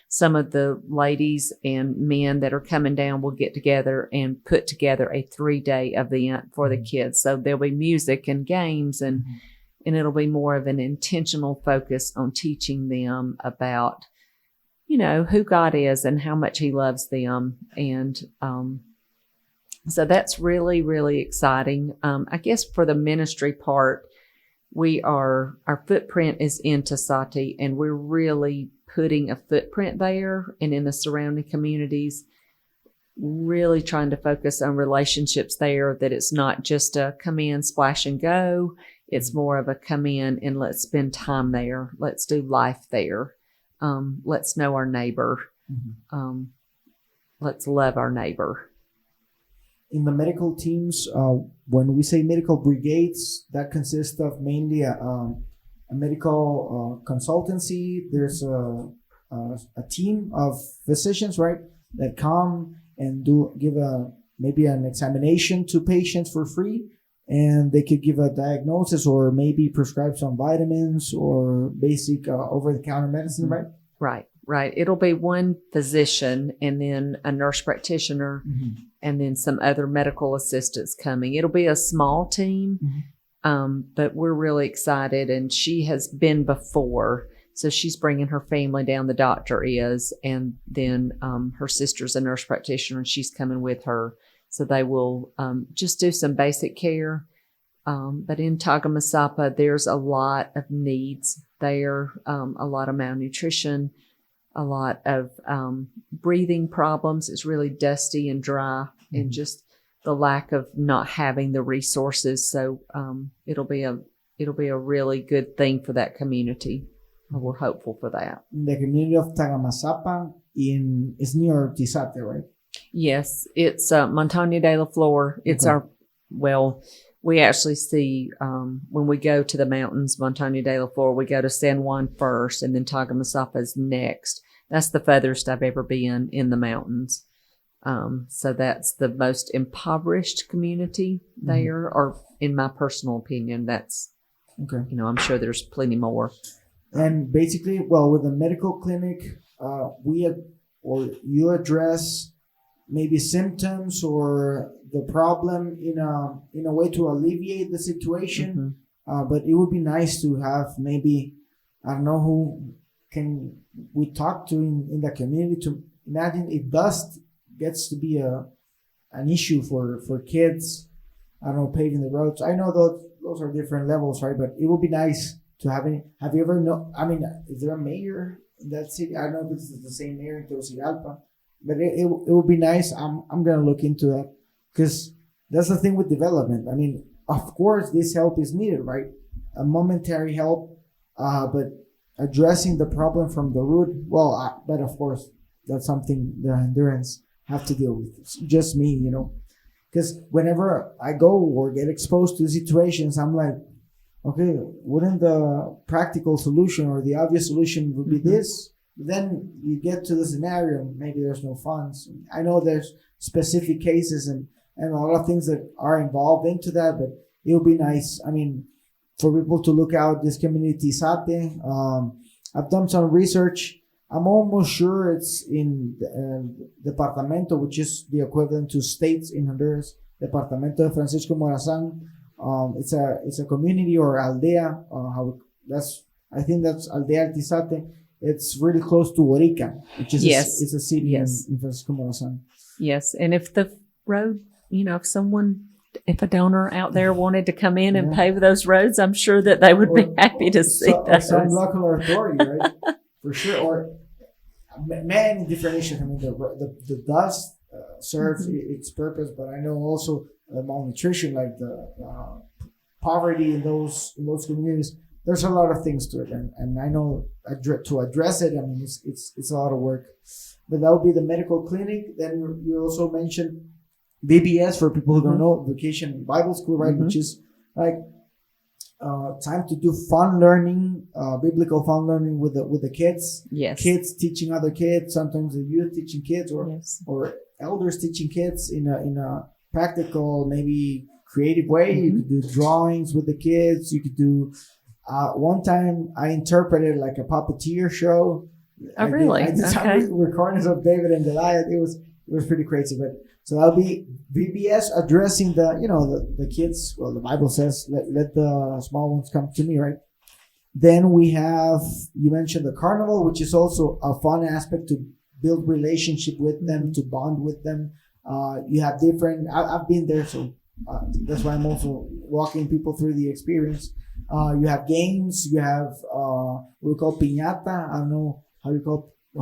some of the ladies and men that are coming down will get together and put together a 3-day event for the kids. So there'll be music and games and it'll be more of an intentional focus on teaching them about, who God is and how much he loves them. And so that's really, really exciting. I guess for the ministry part, our footprint is in Tizate, and we're really putting a footprint there and in the surrounding communities, really trying to focus on relationships there, that it's not just a come in, splash and go. It's more of a come in and let's spend time there. Let's do life there. Let's know our neighbor. Let's love our neighbor. In the medical teams, when we say medical brigades, that consists of mainly a medical consultancy. There's a team of physicians, right, that come and give maybe an examination to patients for free. And they could give a diagnosis or maybe prescribe some vitamins or basic over-the-counter medicine, right? Right. It'll be one physician and then a nurse practitioner and then some other medical assistants coming. It'll be a small team, but we're really excited. And she has been before. So she's bringing her family down, the doctor is, and then her sister's a nurse practitioner and she's coming with her. So they will just do some basic care. But in Tagamasapa, there's a lot of needs there, a lot of malnutrition, a lot of breathing problems. It's really dusty and dry and just the lack of not having the resources. So it'll be a really good thing for that community. We're hopeful for that. The community of Tagamasapa is near Tizate, right? Yes, it's Montaña de la Flor. It's we actually see when we go to the mountains, Montaña de la Flor, we go to San Juan first and then Tagamasapa is next. That's the furthest I've ever been in the mountains. So that's the most impoverished community there, or in my personal opinion, that's, I'm sure there's plenty more. And basically, with the medical clinic, you address maybe symptoms or the problem in a way to alleviate the situation. But it would be nice to have maybe, I don't know who can we talk to in the community to imagine if dust gets to be an issue for kids. I don't know, paving the roads. I know those are different levels, right? But it would be nice to have any. Have you ever is there a mayor in that city? I don't know if this is the same mayor in Tegucigalpa. But it would be nice. I'm going to look into that because that's the thing with development. I mean, of course, this help is needed, right? A momentary help, but addressing the problem from the root, but of course, that's something the Hondurans have to deal with. It's just me, because whenever I go or get exposed to situations, I'm like, okay, wouldn't the practical solution or the obvious solution would be this? Then you get to the scenario, maybe there's no funds. I know there's specific cases and a lot of things that are involved into that, but it would be nice. I mean, for people to look out this community Tizate. I've done some research. I'm almost sure it's in Departamento, which is the equivalent to states in Honduras. Departamento de Francisco Morazán. It's a community or aldea. I think that's Aldea Tizate. It's really close to Orica, which is it's a city in Francisco Morazán. Yes, and if the road, if a donor out there wanted to come in and pave those roads, I'm sure that they would be happy to see that. Some local authority, right? For sure. Or many different issues. I mean, the dust serves its purpose, but I know also malnutrition, like the poverty in those communities. There's a lot of things to it, and I know to address it. I mean, it's a lot of work. But that would be the medical clinic. Then you also mentioned VBS, for people who don't know, Vacation Bible School, right? Which is like time to do fun learning, biblical fun learning with the kids. Yes. Kids teaching other kids. Sometimes the youth teaching kids, or elders teaching kids in a practical, maybe creative way. You could do drawings with the kids. You could do. One time I interpreted like a puppeteer show. Oh, really? I did some recordings of David and Goliath. It was pretty crazy, but so that'll be VBS addressing the kids. Well, the Bible says let the small ones come to me, right? Then we have, you mentioned the carnival, which is also a fun aspect to build relationship with them, to bond with them. You have different. I've been there, so that's why I'm also walking people through the experience. You have games. You have what we call piñata. I don't know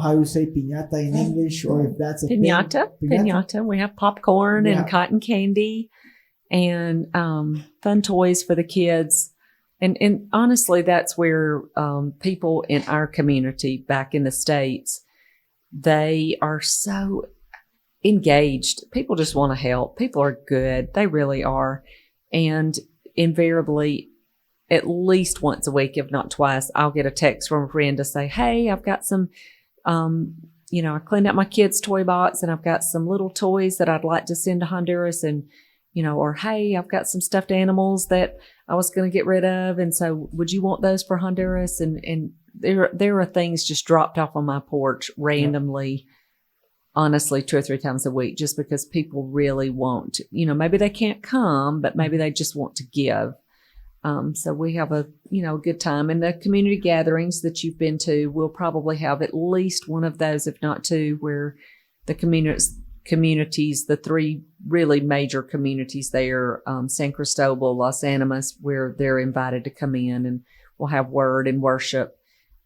how you say piñata in English, or if that's a piñata. Piñata. We have popcorn and cotton candy, and fun toys for the kids. And honestly, that's where people in our community back in the States, they are so engaged. People just want to help. People are good. They really are. And invariably, at least once a week, if not twice, I'll get a text from a friend to say, hey, I've got some, I cleaned out my kids' toy box and I've got some little toys that I'd like to send to Honduras, and, or hey, I've got some stuffed animals that I was going to get rid of. And so would you want those for Honduras? And there are things just dropped off on my porch randomly, honestly, 2 or 3 times a week, just because people really want, maybe they can't come, but maybe they just want to give. So we have a good time. And the community gatherings that you've been to, we'll probably have at least one of those, if not 2, where the communities, the 3 really major communities there, San Cristobal, Los Animas, where they're invited to come in, and we'll have word and worship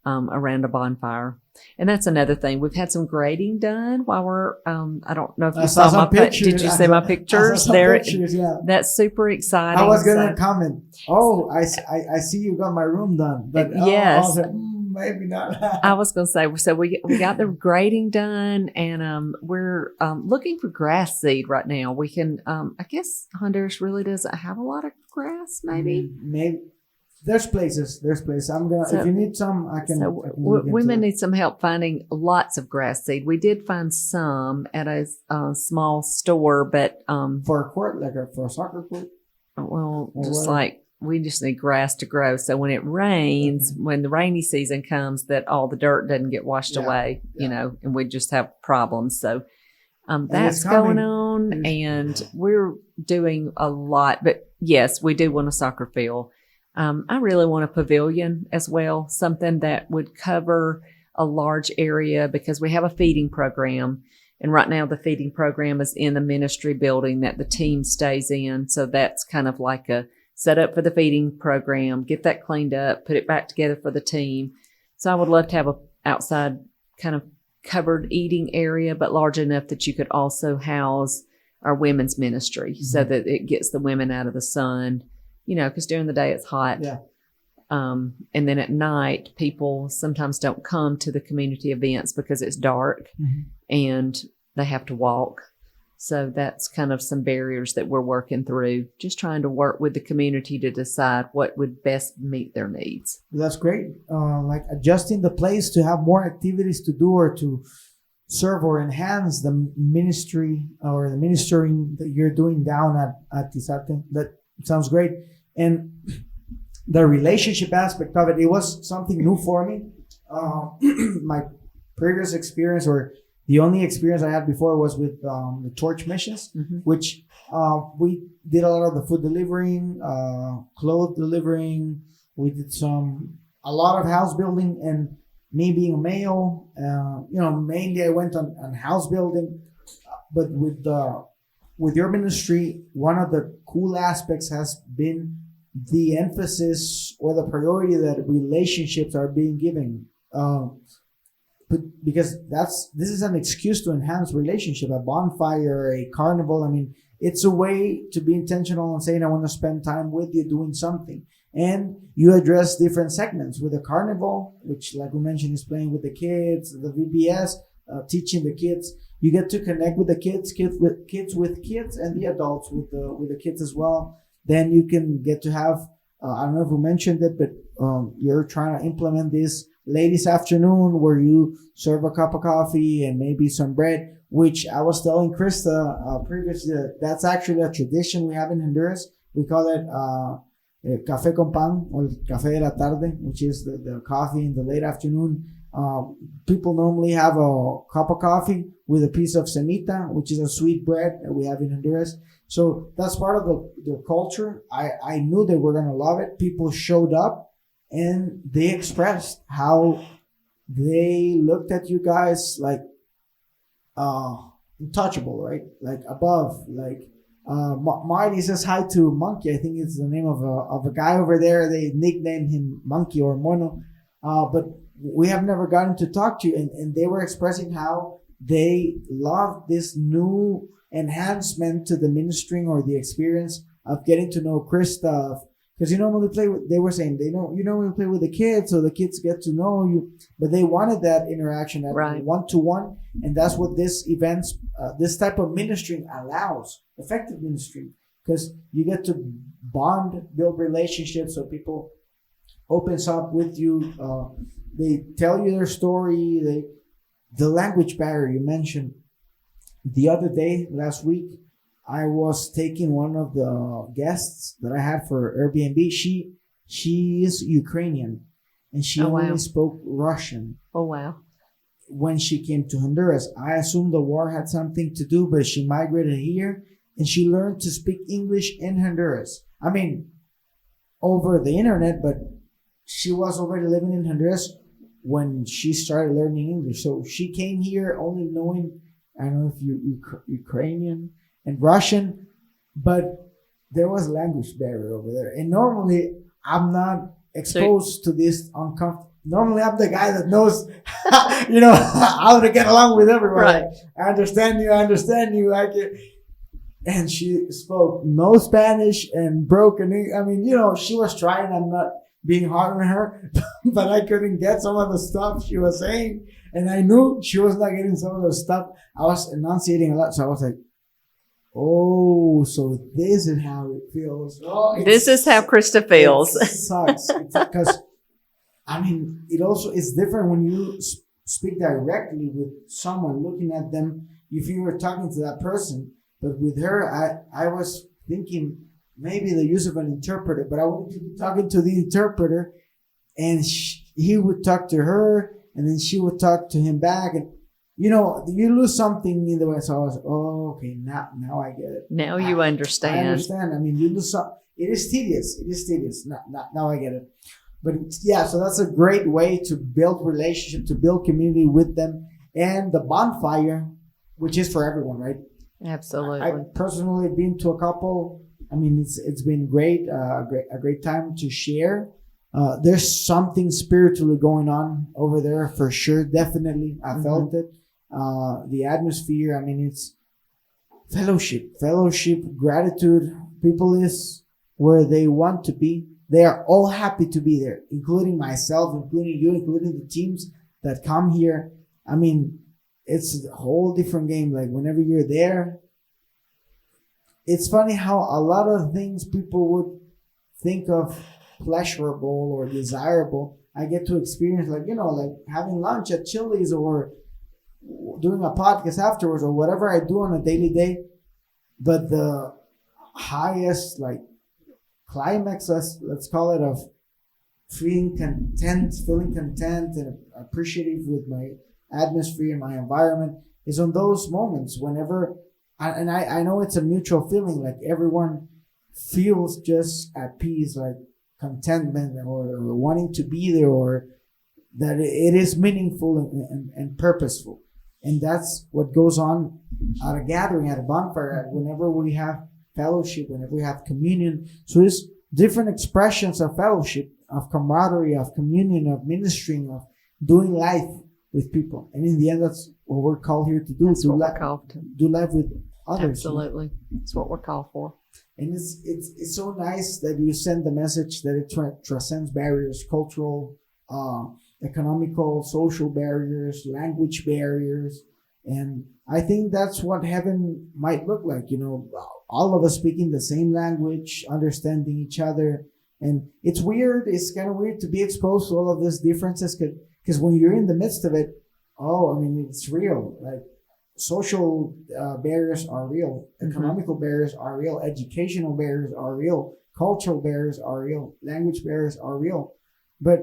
around a bonfire. And that's another thing. We've had some grading done while we're, I don't know if you saw my pictures. Did you see my pictures? There, pictures, yeah. That's super exciting. I was going to comment. Oh, I see you got my room done. But yes. I was like, maybe not. I was going to say, so we got the grading done, and we're looking for grass seed right now. We can, I guess Honduras really doesn't have a lot of grass, maybe. Maybe. There's places. If you need some, I can. So women need some help finding lots of grass seed. We did find some at a small store, but for a court, for a soccer court. Well, just like we just need grass to grow. So when it rains, when the rainy season comes, that all the dirt doesn't get washed away, and we just have problems. So that's going on, and we're doing a lot. But yes, we do want a soccer field. I really want a pavilion as well, something that would cover a large area, because we have a feeding program. And right now the feeding program is in the ministry building that the team stays in. So that's kind of like a setup for the feeding program, get that cleaned up, put it back together for the team. So I would love to have a outside kind of covered eating area, but large enough that you could also house our women's ministry, so that it gets the women out of the sun. Because during the day it's hot. Yeah. And then at night, people sometimes don't come to the community events because it's dark and they have to walk. So that's kind of some barriers that we're working through, just trying to work with the community to decide what would best meet their needs. That's great. Like adjusting the place to have more activities to do, or to serve or enhance the ministry or the ministering that you're doing down at Tizate. That sounds great. And the relationship aspect of it, it was something new for me. previous experience, or the only experience I had before, was with the torch missions, which we did a lot of the food delivering, clothes delivering. We did a lot of house building, and me being a male, mainly I went on house building. But with your ministry, one of the cool aspects has been the emphasis or the priority that relationships are being given. But because this is an excuse to enhance relationship, a bonfire, a carnival. I mean, it's a way to be intentional and saying, I want to spend time with you doing something. And you address different segments with the carnival, which, like we mentioned, is playing with the kids, the VBS, teaching the kids. You get to connect with the kids with kids, and the adults with the kids as well. Then you can get to have, I don't know if we mentioned it, but you're trying to implement this ladies' afternoon where you serve a cup of coffee and maybe some bread, which I was telling Christa previously, that's actually a tradition we have in Honduras. We call it café con pan, or café de la tarde, which is the coffee in the late afternoon. People normally have a cup of coffee with a piece of semita, which is a sweet bread that we have in Honduras. So that's part of the culture. I knew they were going to love it. People showed up and they expressed how they looked at you guys like untouchable, right? Like above. Like Marty says hi to Monkey. I think it's the name of a guy over there. They nicknamed him Monkey or Mono. But we have never gotten to talk to you, and they were expressing how they love this new enhancement to the ministering or the experience of getting to know Christa. Because you normally they were saying you normally play with the kids, so the kids get to know you, but they wanted that interaction, that one-to-one, and that's what this type of ministering allows, effective ministry, because you get to bond, build relationships, so people opens up with you. They tell you their story. The language barrier you mentioned. The other day, last week, I was taking one of the guests that I had for Airbnb. She is Ukrainian, and she only spoke Russian. Oh, wow. When she came to Honduras, I assumed the war had something to do, but she migrated here, and she learned to speak English in Honduras. I mean, over the internet, but she was already living in Honduras when she started learning English. So she came here only knowing, I don't know if you Ukrainian and Russian, but there was language barrier over there. And normally I'm not exposed to this uncomfortable. Normally I'm the guy that knows, how to get along with everyone. Right. I understand you. And she spoke no Spanish and broken English. I mean, she was trying. I'm not being hard on her, but I couldn't get some of the stuff she was saying. And I knew she was not getting some of the stuff. I was enunciating a lot. So I was like, oh, so this is how it feels. Oh, this is how Christa feels. It sucks. Because, it's different when you speak directly with someone, looking at them. If you were talking to that person, but with her, I was thinking maybe the use of an interpreter, but I wanted to be talking to the interpreter, and he would talk to her, and then she would talk to him back, and you lose something either way. So I was, okay, now I get it. Now you understand. I understand. I mean, you lose some. It is tedious. Now I get it. But yeah, so that's a great way to build relationship, to build community with them, and the bonfire, which is for everyone, right? Absolutely. I personally been to a couple. I mean, it's been great, a great time to share. There's something spiritually going on over there for sure. Definitely, I felt it. The atmosphere. I mean, it's fellowship, gratitude. People is where they want to be. They are all happy to be there, including myself, including you, including the teams that come here. I mean, it's a whole different game. Like whenever you're there, it's funny how a lot of things people would think of pleasurable or desirable, I get to experience, like having lunch at Chili's or doing a podcast afterwards or whatever I do on a daily day. But the highest climax, let's call it, of feeling content and appreciative with atmosphere, my environment, is on those moments whenever, and I know it's a mutual feeling, like everyone feels just at peace, like contentment or wanting to be there, or that it is meaningful and purposeful. And that's what goes on at a gathering, at a bonfire, whenever we have fellowship, whenever we have communion. So it's different expressions of fellowship, of camaraderie, of communion, of ministering, of doing life with people. And in the end, that's what we're called here to do. That's what we're called to. Do life with others. Absolutely. That's what we're called for. And it's so nice that you send the message that it transcends barriers, cultural, economical, social barriers, language barriers. And I think that's what heaven might look like, all of us speaking the same language, understanding each other. And it's weird. It's kind of weird to be exposed to all of these differences because when you're in the midst of it, it's real. Like social barriers are real. Economical barriers are real. Educational barriers are real. Cultural barriers are real. Language barriers are real. But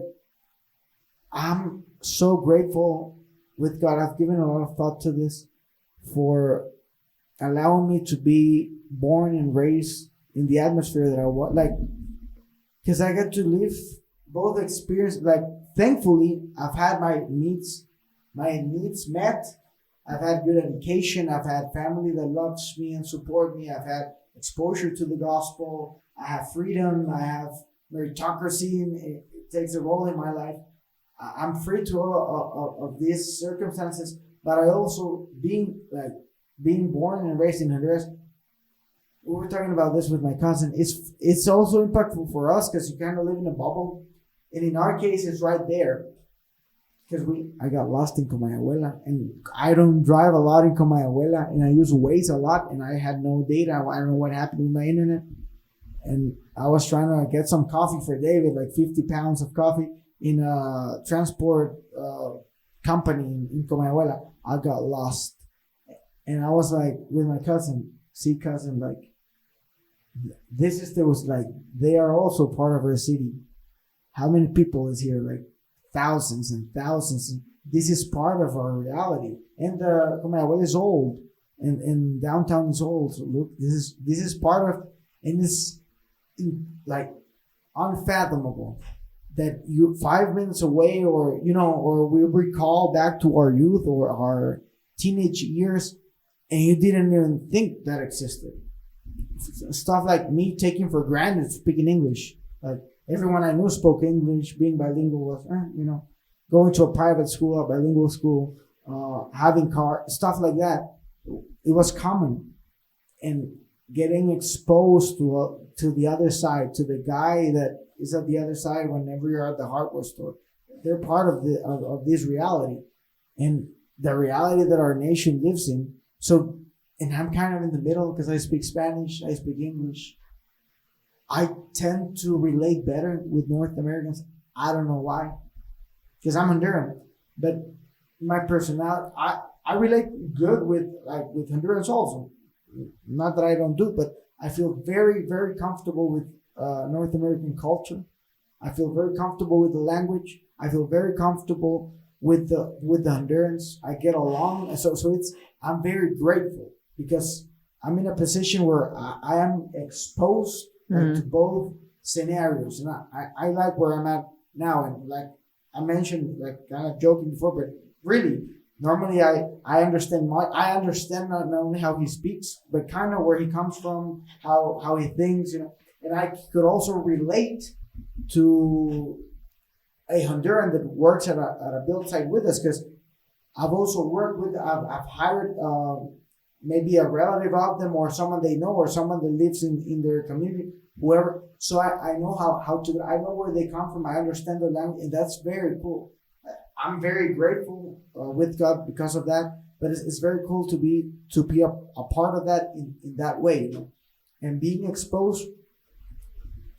I'm so grateful with God. I've given a lot of thought to this for allowing me to be born and raised in the atmosphere that I was, because I got to live both experiences. Thankfully, I've had my needs met. I've had good education. I've had family that loves me and support me. I've had exposure to the gospel. I have freedom. I have meritocracy. It takes a role in my life. I'm free to all of these circumstances, but I also being born and raised in Honduras. We were talking about this with my cousin. It's also impactful for us because you kind of live in a bubble, and in our case, it's right there. Because I got lost in Comayagüela, and I don't drive a lot in Comayagüela, and I use Waze a lot, and I had no data. I don't know what happened with my internet, and I was trying to get some coffee for David, 50 pounds of coffee in a transport company in Comayagüela. I got lost, and I was with my cousin, they are also part of our city. How many people is here? Thousands and thousands. This is part of our reality. And Comayagüela is old, and downtown is old. So look, this is part of, and it's unfathomable that you 5 minutes away, or we recall back to our youth or our teenage years, and you didn't even think that existed. Stuff like me taking for granted speaking English. Everyone I knew spoke English. Being bilingual was, going to a private school, a bilingual school, having car, stuff like that. It was common. And getting exposed to the other side, to the guy that is at the other side whenever you're at the hardware store. They're part of this reality and the reality that our nation lives in. So, and I'm kind of in the middle because I speak Spanish, I speak English. I tend to relate better with North Americans. I don't know why, because I'm Honduran, but my personality, I relate good with Hondurans also. Not that I don't do, but I feel very, very comfortable with North American culture. I feel very comfortable with the language. I feel very comfortable with the Hondurans. I get along, so I'm very grateful because I'm in a position where I am exposed to both scenarios, and I like where I'm at now. And I mentioned, kind of joking before, but really, normally I understand I understand not only how he speaks, but kind of where he comes from, how he thinks, and I could also relate to a Honduran that works at a build site with us, because I've also worked with, I've hired maybe a relative of them or someone they know or someone that lives in their community, whoever. So I know how to, I know where they come from. I understand their language, and that's very cool. I'm very grateful with God because of that, but it's very cool to be a part of that in that way, and being exposed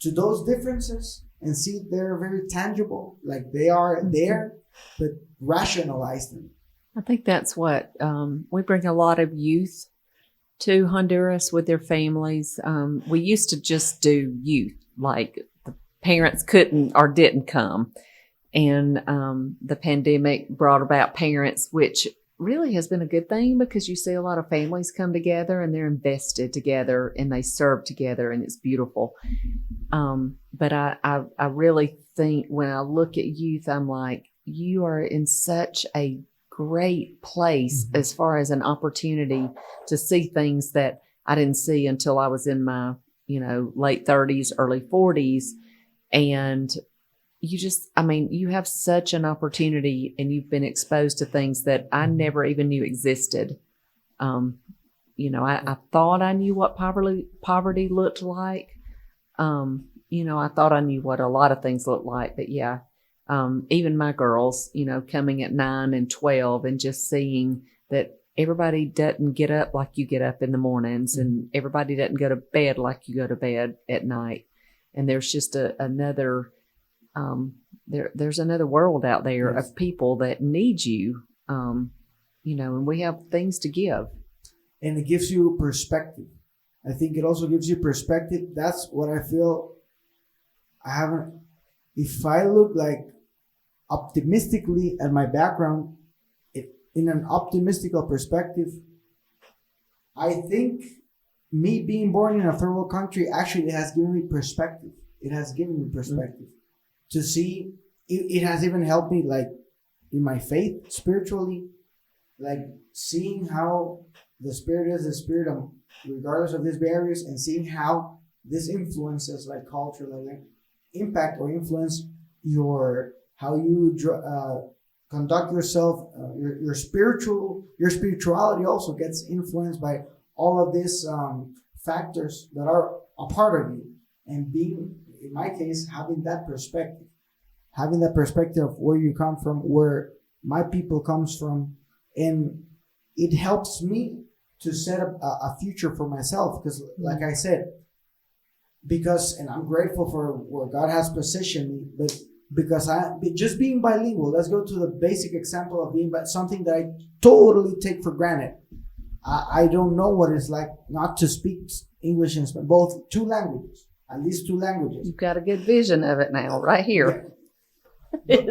to those differences and see they're very tangible, like they are there, but rationalize them. I think that's what we bring a lot of youth to Honduras with their families. We used to just do youth, like the parents couldn't or didn't come. And the pandemic brought about parents, which really has been a good thing because you see a lot of families come together and they're invested together and they serve together and it's beautiful. But I really think when I look at youth, I'm like, you are in such a great place as far as an opportunity to see things that I didn't see until I was in my, late 30s, early 40s. And you have such an opportunity and you've been exposed to things that I never even knew existed. I thought I knew what poverty looked like. I thought I knew what a lot of things looked like, but yeah, even my girls, coming at 9 and 12 and just seeing that everybody doesn't get up like you get up in the mornings and everybody doesn't go to bed like you go to bed at night. And there's just another there's another world out there of people that need you, and we have things to give. And it gives you perspective. I think it also gives you perspective. That's what I feel. If I look like optimistically at my background, in an optimistical perspective, I think me being born in a third world country actually has given me perspective. It has given me perspective. To see, it has even helped me like in my faith spiritually, like seeing how the spirit is the spirit of, regardless of these barriers, and seeing how this influences like culture, like impact or influence how you conduct yourself, your spirituality also gets influenced by all of these factors that are a part of you, and being, in my case, having that perspective of where you come from, where my people comes from, and it helps me to set up a future for myself. Because, like I said, and I'm grateful for where God has positioned me, but because just being bilingual, let's go to the basic example of being something that I totally take for granted. I don't know what it's like not to speak English and Spanish, both two languages. At least two languages. You've got a good vision of it now, right here. Yeah.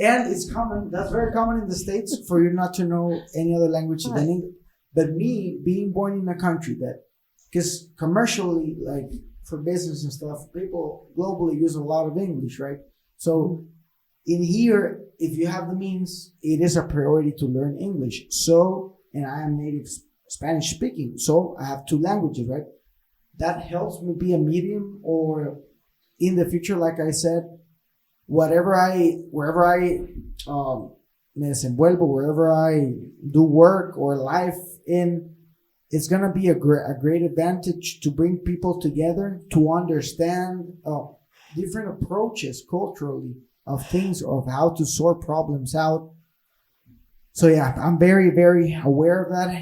And it's common. That's very common in the States for you not to know any other language than English. But me being born in a country because commercially, like for business and stuff, people globally use a lot of English, right? So in here, if you have the means, it is a priority to learn English. So, and I am native Spanish speaking, so I have two languages, right? That helps me be a medium, or in the future, like I said, wherever I me desenvuelvo, wherever I do work or life in, it's going to be a great advantage to bring people together to understand different approaches culturally of things, of how to sort problems out. So yeah, I'm very, very aware of that.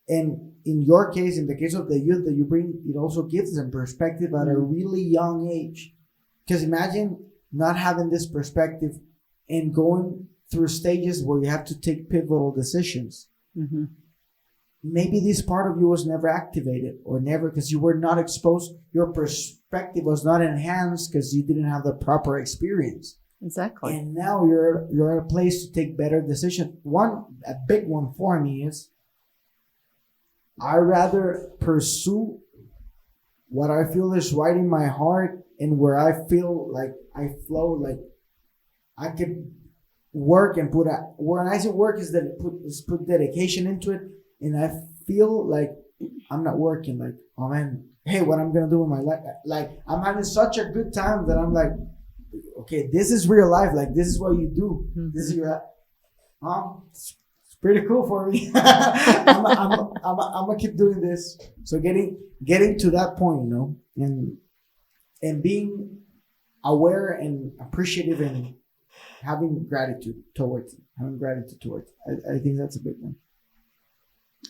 And in your case, in the case of the youth that you bring, it also gives them perspective at a really young age. Because imagine not having this perspective and going through stages where you have to take pivotal decisions. Mm-hmm. Maybe this part of you was never activated, or never, because you were not exposed. Your perspective was not enhanced because you didn't have the proper experience. Exactly. And now you're at a place to take better decisions. A big one for me is, I rather pursue what I feel is right in my heart, and where I feel like I flow, like I could work and when I say work is that put dedication into it, and I feel like I'm not working, like, oh man, hey, what I'm gonna do with my life, like I'm having such a good time that I'm like, okay, this is real life, like this is what you do. Mm-hmm. This is your it's pretty cool for me. I'm gonna keep doing this. So getting to that point, and being aware and appreciative and having gratitude towards it. I think that's a big one.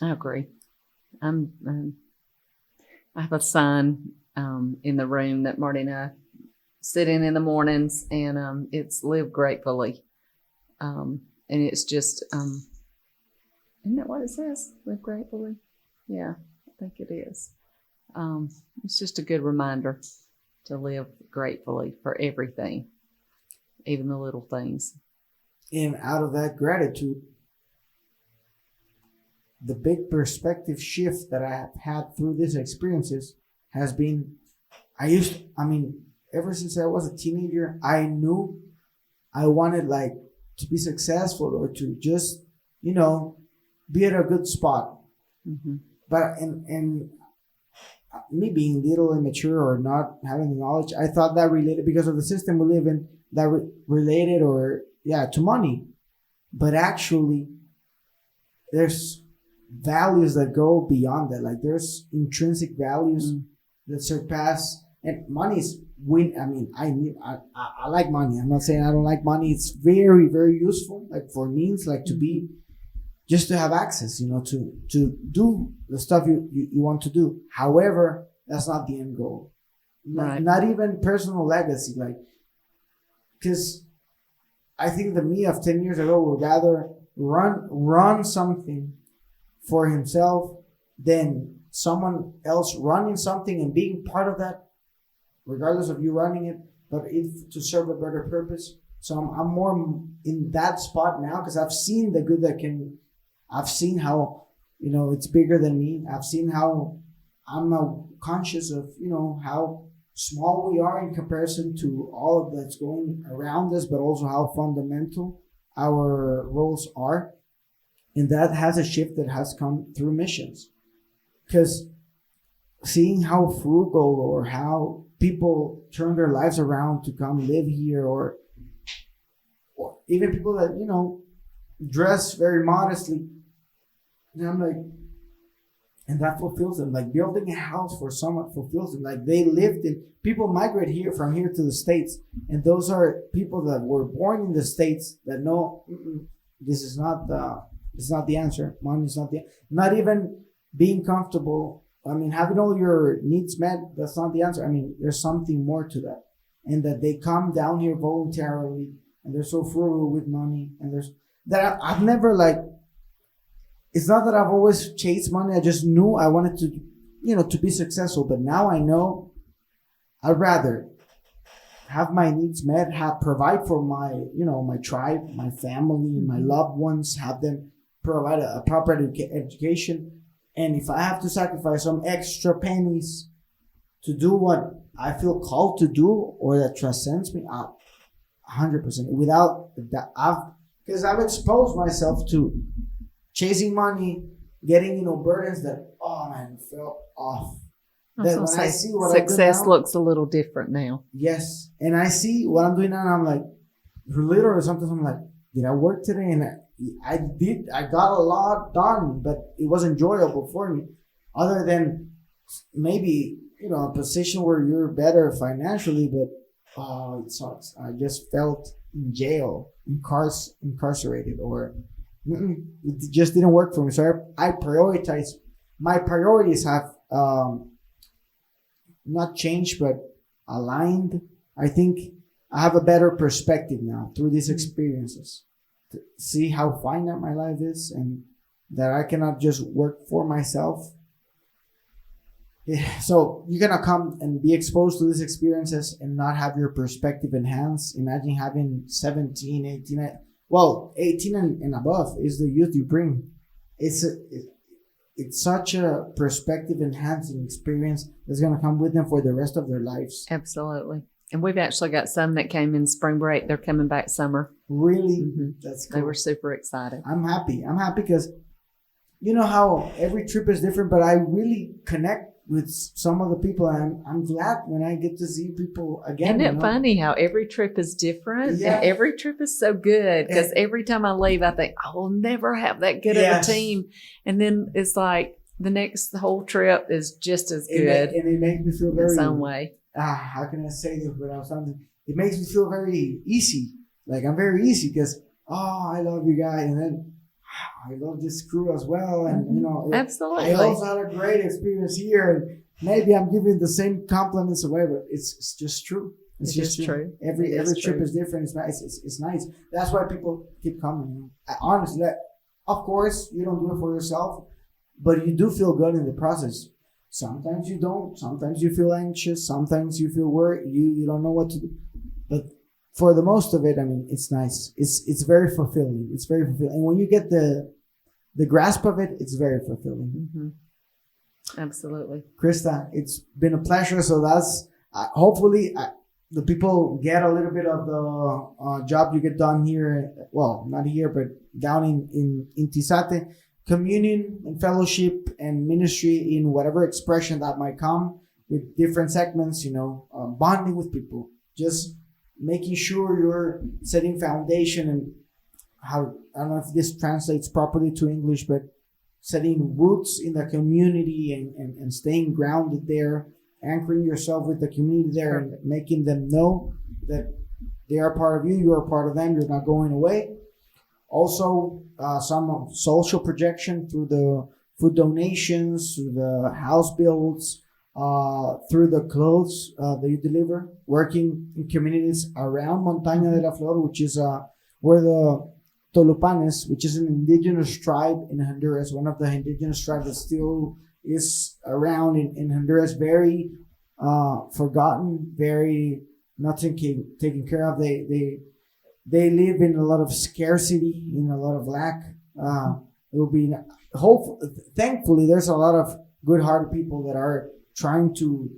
I agree. I have a sign in the room that Marty and I sit in the mornings, and it's live gratefully. And it's just, isn't that what it says? Live gratefully? Yeah, I think it is. It's just a good reminder to live gratefully for everything. even the little things. And out of that gratitude, the big perspective shift that I have had through these experiences has been, ever since I was a teenager, I knew I wanted like to be successful or to just, be at a good spot. Mm-hmm. But, and me being little immature or not having the knowledge, I thought that related because of the system we live in, that related to money. But actually, there's values that go beyond that. Like there's intrinsic values that surpass, and money's I like money. I'm not saying I don't like money. It's very, very useful, like for means, like to be, just to have access, to do the stuff you want to do. However, that's not the end goal. Right. Not even personal legacy, like, because I think the me of 10 years ago would rather run something for himself than someone else running something and being part of that, regardless of you running it, but if to serve a better purpose. So I'm more in that spot now because I've seen the good I've seen how, it's bigger than me. I've seen how I'm now conscious of, how small we are in comparison to all of that's going around us, but also how fundamental our roles are. And that has a shift that has come through missions. Because seeing how frugal or how people turn their lives around to come live here, or even people that, dress very modestly, and I'm like, and that fulfills them. Like building a house for someone fulfills them. Like they lived in, people migrate from here to the States. And those are people that were born in the States that know, this is not the answer. Money is not even being comfortable. Having all your needs met, that's not the answer. There's something more to that. And that they come down here voluntarily and they're so frugal with money. And I've never it's not that I've always chased money. I just knew I wanted to, to be successful. But now I know I'd rather have my needs met, provide for my, my tribe, my family, my loved ones, have them provide a proper education. And if I have to sacrifice some extra pennies to do what I feel called to do or that transcends me, 100%. Without that, because I've exposed myself to chasing money, getting, burdens that, fell off. That when I see what success I do now, looks a little different now. Yes. And I see what I'm doing now and I'm like, literally sometimes I'm like, did I work today? And I got a lot done, but it was enjoyable for me. Other than maybe, a position where you're better financially, but it sucks. I just felt in jail, incarcerated, or it just didn't work for me. So I prioritize. My priorities have not changed, but aligned. I think I have a better perspective now through these experiences to see how finite my life is and that I cannot just work for myself. Yeah, so you're going to come and be exposed to these experiences and not have your perspective enhanced. Imagine having 17, 18, 18 and above is the youth you bring. It's such a perspective enhancing experience that's going to come with them for the rest of their lives. Absolutely. And we've actually got some that came in spring break. They're coming back summer. Really? Mm-hmm. That's cool. They were super excited. I'm happy because you know how every trip is different, but I really connect with some of the people. I'm glad when I get to see people again. Isn't it funny how every trip is different? Yeah. And every trip is so good because every time I leave, I think, I will never have that good of a team. And then it's like the whole trip is just as good. And it makes me feel very, in some way. How can I say this without something? It makes me feel very easy. Like I'm very easy because, I love you guys. And then I love this crew as well. And, Absolutely. I also had a great experience here. And maybe I'm giving the same compliments away, but it's just true. It's just true. Every trip is different. It's nice. It's nice. That's why people keep coming. Honestly, of course, you don't do it for yourself, but you do feel good in the process. Sometimes you don't. Sometimes you feel anxious. Sometimes you feel worried. You don't know what to do. But for the most of it, I mean, it's nice. It's very fulfilling. It's very fulfilling. And when you get the grasp of it, it's very fulfilling. Mm-hmm. Absolutely. Christa, it's been a pleasure. So that's hopefully the people get a little bit of the job you get done here. Well, not here, but down in Tizate. Communion and fellowship and ministry in whatever expression that might come with different segments, bonding with people, just making sure you're setting foundation and how, I don't know if this translates properly to English, but setting roots in the community and staying grounded there, anchoring yourself with the community there. Perfect. And making them know that they are part of you, you are part of them, you're not going away. Also, some social projection through the food donations, through the house builds, through the clothes that you deliver, working in communities around Montaña de la Flor, which is where the Tolupanes, which is an indigenous tribe in Honduras, one of the indigenous tribes that still is around in Honduras, very forgotten, very not taken care of. They live in a lot of scarcity, in a lot of lack. It will be thankfully, there's a lot of good-hearted people that are trying to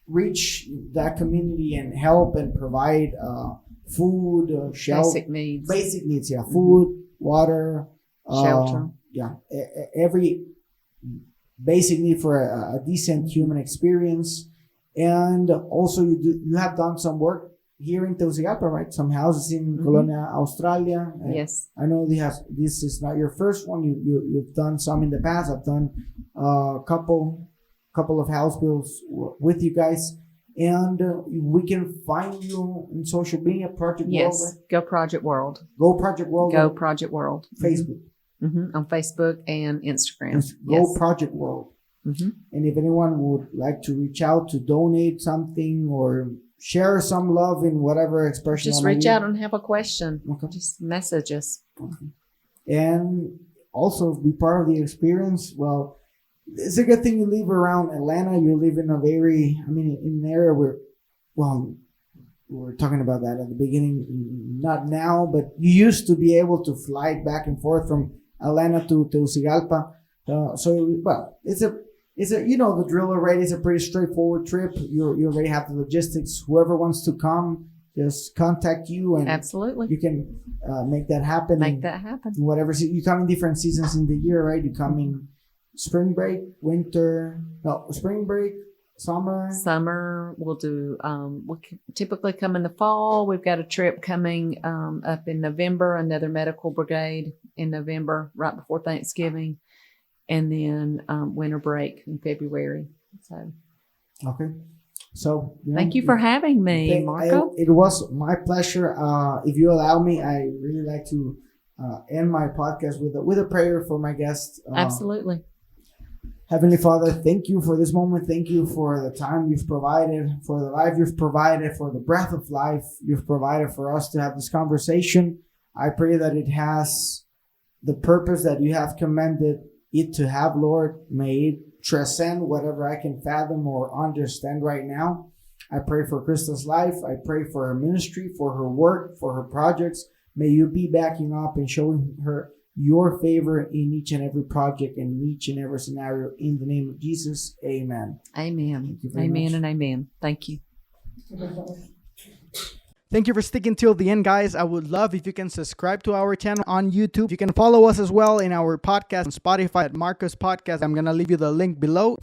reach that community and help and provide food, shelter, basic needs, yeah, food, water, shelter, every basic need for a decent human experience. And also, you have done some work here in Tegucigalpa, right? Some houses in Colonia, Australia. Yes. I know this is not your first one. You've done some in the past. I've done a couple of house builds with you guys. And we can find you in social media, Project World. Yes, Go Project World. Go Project World. Go Project World. Facebook. Mm-hmm. On Facebook and Instagram. Go Project World. Mm-hmm. And if anyone would like to reach out to donate something or share some love in whatever expression, just reach out and have a question. Okay. Just message us. Okay. And also be part of the experience. Well, it's a good thing you live around Atlanta. You live in in an area where, well, we were talking about that at the beginning, not now, but you used to be able to fly back and forth from Atlanta to Tegucigalpa. It's a the drill already. It's a pretty straightforward trip. You already have the logistics. Whoever wants to come, just contact you, and absolutely you can make that happen. Whatever you come in different seasons in the year, right? You come in spring break, spring break, summer. Summer, we'll do. We typically come in the fall. We've got a trip coming up in November. Another medical brigade in November, right before Thanksgiving. And then winter break in February. So thank you for having me, Marco. It was my pleasure. If you allow me, I really like to end my podcast with a prayer for my guest. Absolutely. Heavenly Father, thank you for this moment. Thank you for the time you've provided, for the life you've provided, for the breath of life you've provided for us to have this conversation. I pray that it has the purpose that you have commanded it to have, Lord. May it transcend whatever I can fathom or understand right now. I pray for Christa's life. I pray for her ministry, for her work, for her projects. May you be backing up and showing her your favor in each and every project and in each and every scenario. In the name of Jesus, amen. Amen. Amen and amen. Thank you. Thank you for sticking till the end, guys. I would love if you can subscribe to our channel on YouTube. You can follow us as well in our podcast on Spotify at Marcos Podcast. I'm going to leave you the link below.